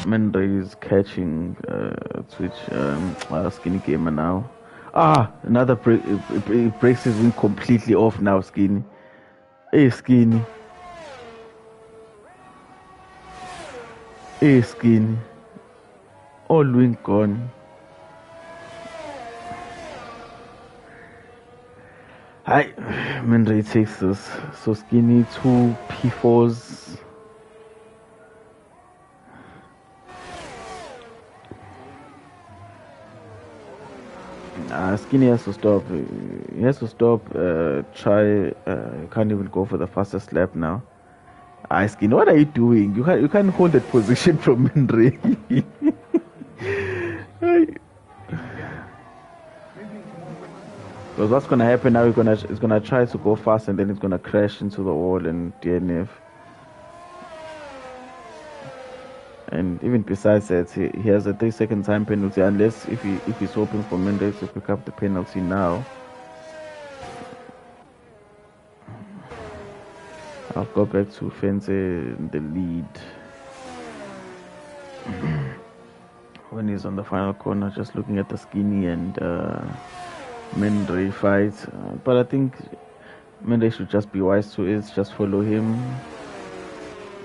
Menday is catching Twitch Skinny Gamer now. Another it breaks his wing completely off now, Skinny. Hey, Skinny. Hey, Skinny. All wing gone. Hi, Menday takes this. So Skinny 2 P4s. Skinny has to stop. He has to stop. Can't even go for the fastest lap now. Skinny, what are you doing? You can't hold that position from Menray. Because what's gonna happen now? It's gonna try to go fast, and then it's gonna crash into the wall and DNF. And even besides that, he has a 3-second time penalty, unless if he's hoping for Mendes to pick up the penalty now. I'll go back to Fence in the lead. When he's on the final corner, just looking at the Skinny and Menday fight. But I think Menday should just be wise to it, just follow him.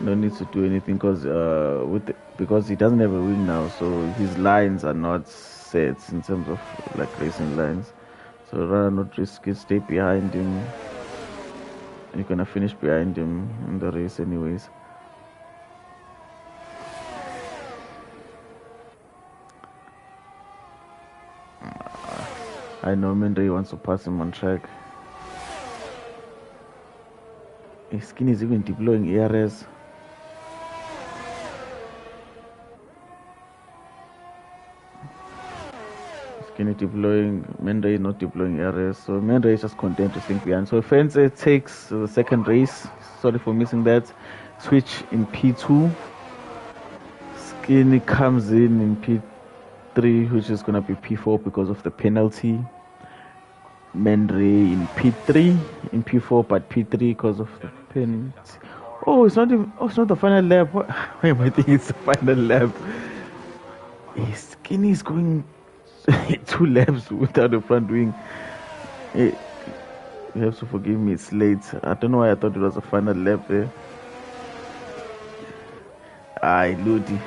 No need to do anything, because he doesn't have a wing now, so his lines are not set in terms of like racing lines. So rather not risk it, stay behind him. You're gonna finish behind him in the race anyways. I know Mendy wants to pass him on track. His skin is even deploying ARS. Skinny deploying, Mendy not deploying ARS. So Mendy is just content to stay behind. So Fence takes the second race. Sorry for missing that. Switch in P2. Skinny comes in P3, which is gonna be P4 because of the penalty. Mendy in P3, in P4, but P3 because of the penalty. Oh, it's not even. Oh, it's not the final lap. Why am I thinking it's the final lap? Skinny is going 2 laps without the front wing. You have to forgive me. It's late. I don't know why I thought it was a final lap there. Ludi.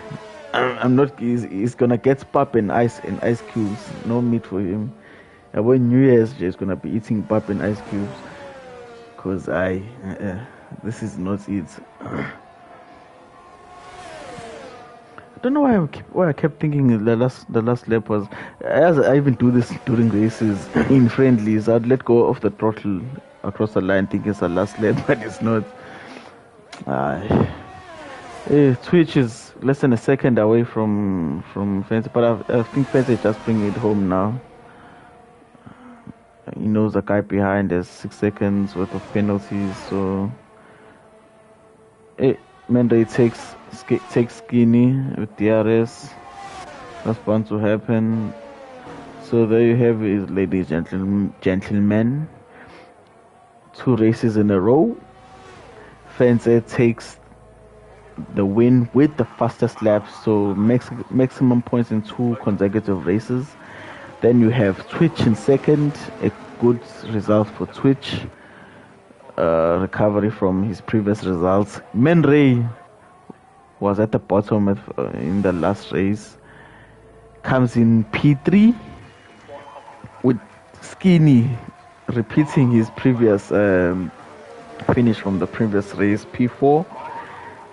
I'm not. He's gonna get pap and ice cubes. No meat for him. When New Year's Day is gonna be eating pap and ice cubes. Cause this is not it. I don't know why I kept thinking the last lap was. As I even do this during races in friendlies, I'd let go of the throttle across the line, thinking it's the last lap, but it's not. Twitch is less than a second away from Fence, but I think Fence is just bringing it home now. He knows the guy behind has 6 seconds worth of penalties, so Mendy takes Skinny with DRS. That's bound to happen. So there you have it, ladies and gentlemen. 2 races in a row. Fence takes the win with the fastest lap, so maximum points in 2 consecutive races. Then you have Twitch in second, a good result for Twitch. Recovery from his previous results. Mendy was at the bottom in the last race. Comes in P3 with Skinny repeating his previous finish from the previous race, P4.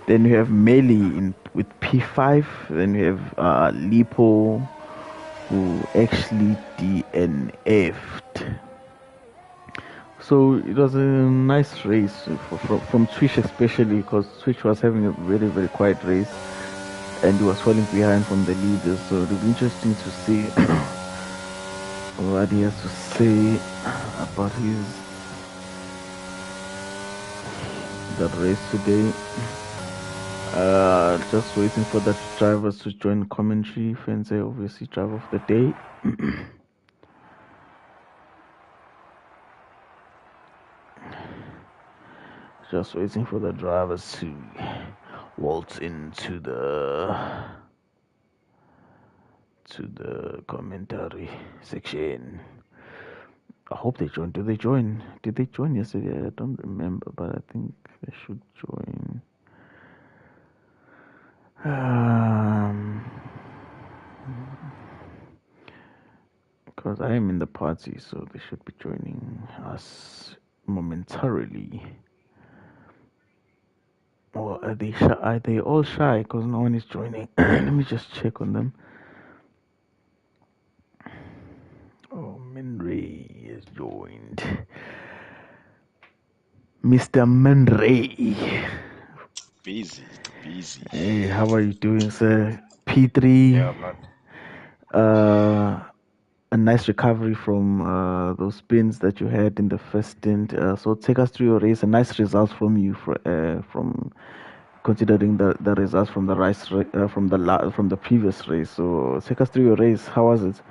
Then you have Melly with P5. Then you have Lipo, who actually DNF'd. So it was a nice race from Twitch, especially because Twitch was having a very, very quiet race and he was falling behind from the leaders. So it'll be interesting to see what he has to say about the race today. Just waiting for the drivers to join commentary. Fence obviously driver of the day. Just waiting for the drivers to waltz into the commentary section. I hope they join. Do they join? Did they join yesterday? I don't remember, but I think they should join. Because I am in the party, so they should be joining us momentarily. Or are they shy? Are they all shy? Because no one is joining. Let me just check on them. Oh, Mendy is joined. Mr. Mendy. Busy. Hey, how are you doing, sir? P3. Yeah, a nice recovery from those spins that you had in the first stint. So take us through your race. A nice result from you from considering the results from the race from the previous race. So take us through your race. How was it?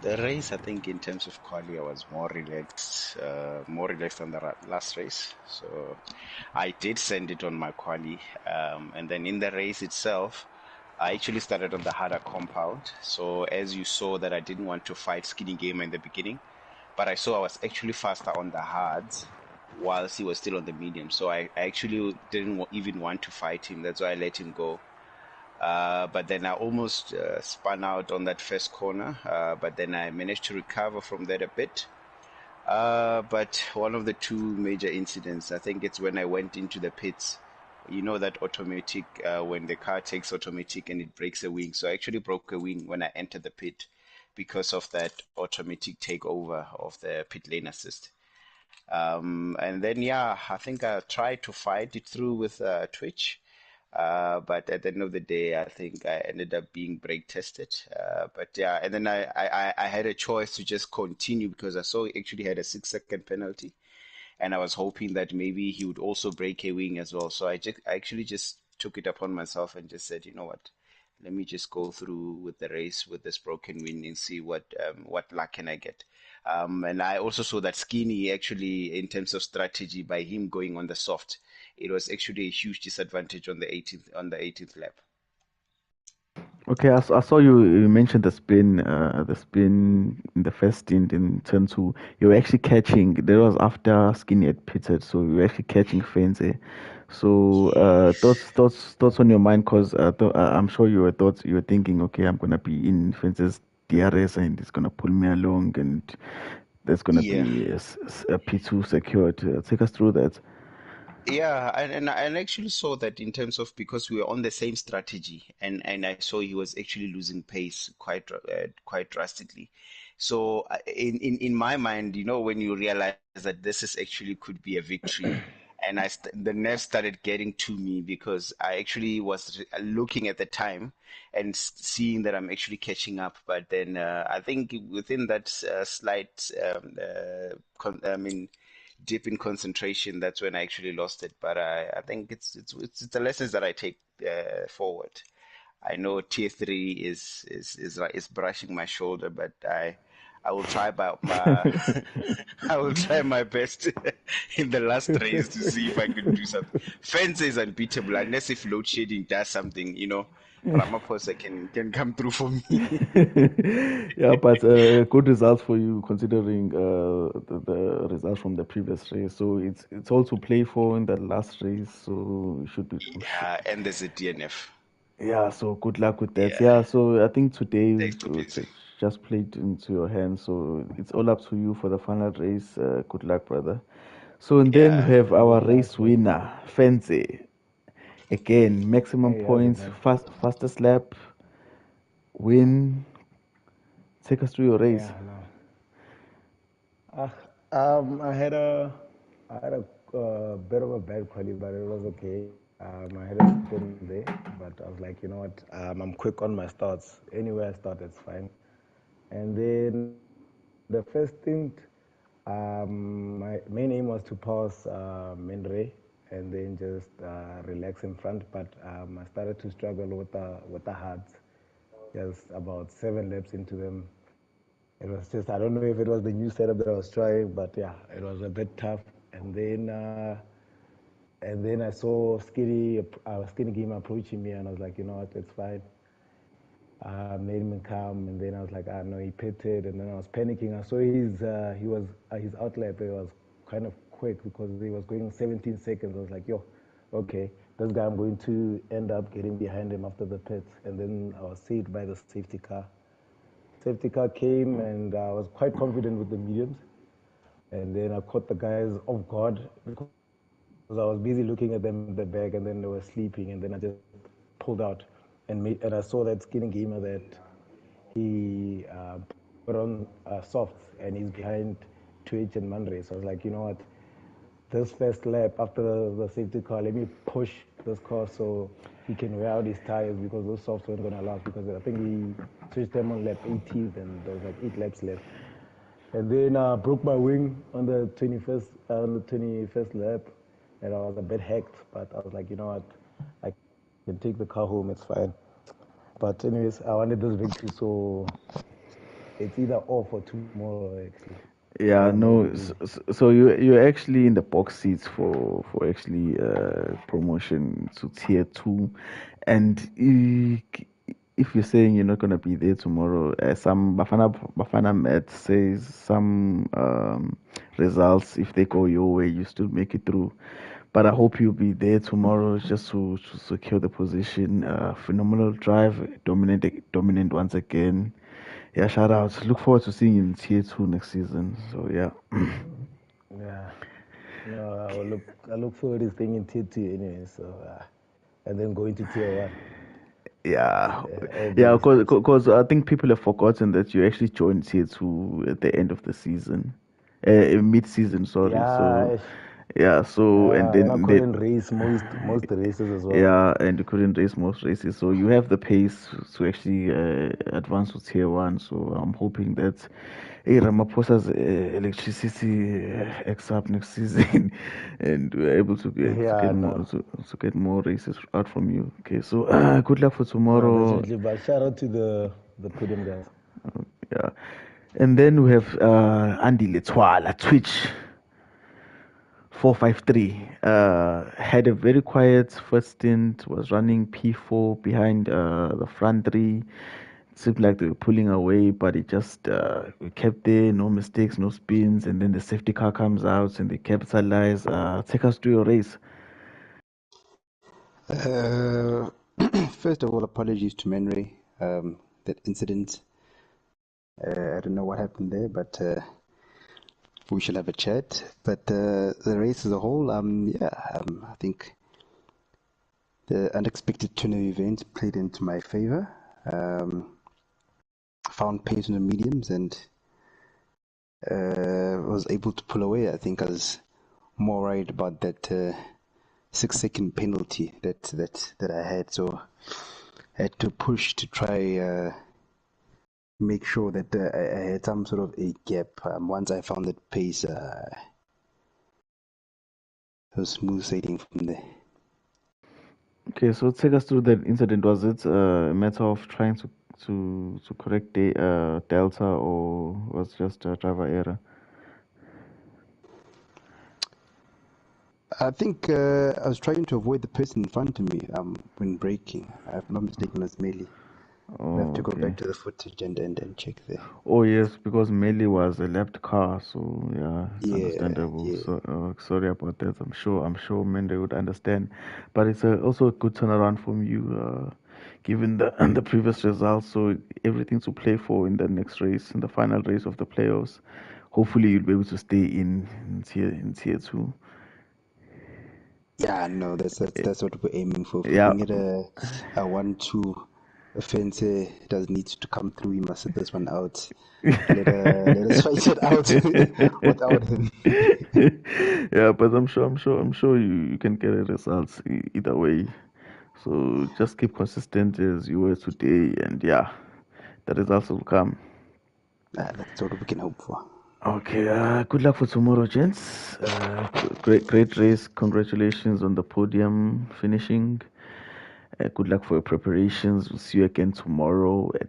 The race, I think, in terms of quali, I was more relaxed than the last race. So I did send it on my quali, and then in the race itself, I actually started on the harder compound. So as you saw that I didn't want to fight Skinny Gamer in the beginning, but I saw I was actually faster on the hards whilst he was still on the medium. So I actually didn't even want to fight him. That's why I let him go. But then I almost spun out on that first corner, but then I managed to recover from that a bit. But one of the two major incidents, I think it's when I went into the pits. You know that automatic, when the car takes automatic and it breaks a wing. So I actually broke a wing when I entered the pit because of that automatic takeover of the pit lane assist. And then, yeah, I think I tried to fight it through with Twitch. But at the end of the day, I think I ended up being brake tested. But yeah, and then I had a choice to just continue because I saw he actually had a 6 second penalty. And I was hoping that maybe he would also break a wing as well. So I actually just took it upon myself and just said, you know what, let me just go through with the race with this broken wing and see what luck can I get. And I also saw that Skinny actually, in terms of strategy, by him going on the soft, it was actually a huge disadvantage on the 18th lap. Okay, I saw you mentioned the spin in the first stint in turn two. You were actually catching. That was after Skinny had pitted, so you were actually catching Fenze. So Yes. thoughts on your mind, cause I'm sure you were thinking, okay, I'm gonna be in Fenze's DRS and it's gonna pull me along, and there's gonna Yeah. be a P2 secured. Take us through that. Yeah, and I actually saw that in terms of because we were on the same strategy, and I saw he was actually losing pace quite drastically. So in my mind, when you realize that this is actually could be a victory, and the nerves started getting to me because I actually was looking at the time and seeing that I'm actually catching up. But then I think within that slight, I mean, dip in concentration, that's when I actually lost it. But I think it's the lessons that I take forward. I know tier three is brushing my shoulder, but I will try my I will try my best in the last race to see if I can do something. Fence is unbeatable unless if load shedding does something. Ramaphosa can come through for me. Yeah, but good results for you considering the results from the previous race. So it's all to play for in that last race. So you should be. Yeah, and there's a DNF. Yeah, so good luck with that. Yeah, Yeah, so I think today thanks to busy. just played into your hands. So it's all up to you for the final race. Good luck, brother. So and then we Yeah. have our Good luck, race good winner, luck. Fancy. Again, maximum Hey, how's it points, going? fastest lap, win. Take us through your race. Yeah, no. I had a bit of a bad quality, but it was okay. I had a spin there, but I was like, you know what? I'm quick on my starts. Anywhere I start, it's fine. And then the first stint, my main aim was to pass Menre and then just relax in front. But I started to struggle with the hards. Just about 7 laps into them, it was just, I don't know if it was the new setup that I was trying, but yeah, it was a bit tough. And then I saw Skinny Game approaching me, and I was like, you know what, it's fine. Made him calm, and then I was like, ah, no, he pitted, and then I was panicking. I saw his outlap. It was kind of quick because he was going 17 seconds. I was like, yo, okay, this guy, I'm going to end up getting behind him after the pits, and then I was saved by the safety car. Safety car came, and I was quite confident with the mediums. And then I caught the guys off guard because I was busy looking at them at the back, and then they were sleeping. And then I just pulled out and I saw that skinny gamer that he put on softs, and he's behind Twitch and Mandre. So I was like, you know what? This first lap after the safety car, let me push this car so he can wear out his tires because those softs weren't going to last because I think he switched them on lap 18th and there was like 8 laps left. And then I broke my wing on the 21st lap, and I was a bit hacked. But I was like, you know what, I can take the car home. It's fine. But anyways, I wanted this victory, so it's either off or tomorrow actually. So Yeah, I'm very no. busy. So you're actually in the box seats for actually promotion to tier two, and if you're saying you're not gonna be there tomorrow, some Bafana Met says some results, if they go your way, you still make it through. But I hope you'll be there tomorrow just to secure the position. Phenomenal drive, dominant once again. Yeah, shout out. Look forward to seeing you in tier two next season. So yeah. Yeah. No, I look forward to staying in tier two anyway. So, and then going to tier one. Yeah, All yeah, baby steps. because I think people have forgotten that you actually joined tier two at the end of the season, mid-season, sorry. Yeah, So, yeah, so and and I then couldn't race most races as well. yeah, and you couldn't race most races, so you have the pace to actually advance to tier one. So I'm hoping that hey, Ramaphosa's electricity X up next season, and we're able to Yeah, get more no, to get more races out from you. Okay, so good luck for no, tomorrow. definitely. But shout out to the podium guys. Yeah, and then we have Andy Letwala Twitch 453. Had a very quiet first stint. Was running P4 behind the front three. It seemed like they were pulling away, but it just we kept there, no mistakes, no spins, and then the safety car comes out and they capitalize. Take us to your race. Uh, First of all, apologies to Menray. That incident, I don't know what happened there, but we shall have a chat. But the race as a whole, I think the unexpected turn of events played into my favor. Found pace in the mediums and was able to pull away. I think I was more worried about that 6-second penalty that I had, so I had to push to try make sure that I had some sort of a gap. Once I found that pace, it was smooth sailing from there. Okay, so take us through that incident. Was it a matter of trying to correct the delta, or was just a driver error? I think I was trying to avoid the person in front of me when braking. If I'm not mistaken, it was Melee. We have Oh, to go okay. back to the footage and check there. Oh yes, because Melly was a left car, so yeah, it's Yeah, understandable. yeah. So sorry about that. I'm sure Mende would understand, but it's also a good turnaround from you, given the the previous results. So everything to play for in the next race, in the final race of the playoffs. Hopefully, you'll be able to stay in tier two. Yeah, no, that's what we're aiming for. If we Yeah, can get a 1-2 offense, does need to come through. We must sit this one out. Let us fight it out without him. yeah, but I'm sure you can get a results either way. So just keep consistent as you were today, and yeah, the results will come. That's what we can hope for. Okay, good luck for tomorrow, gents. Great race. Congratulations on the podium finishing. Good luck for your preparations. We'll see you again tomorrow at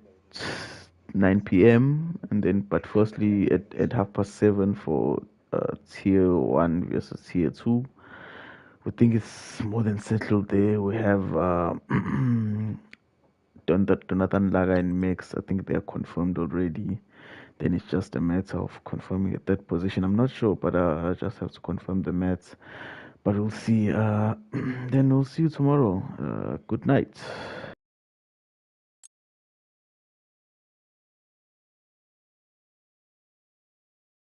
9 p.m. And then, but firstly, at 7:30 for tier one versus tier two. We think it's more than settled there. We have Jonathan Laga and Mix. I think they are confirmed already. Then it's just a matter of confirming a third position. I'm not sure, but I just have to confirm the maths. But we'll see. Then we'll see you tomorrow. Good night.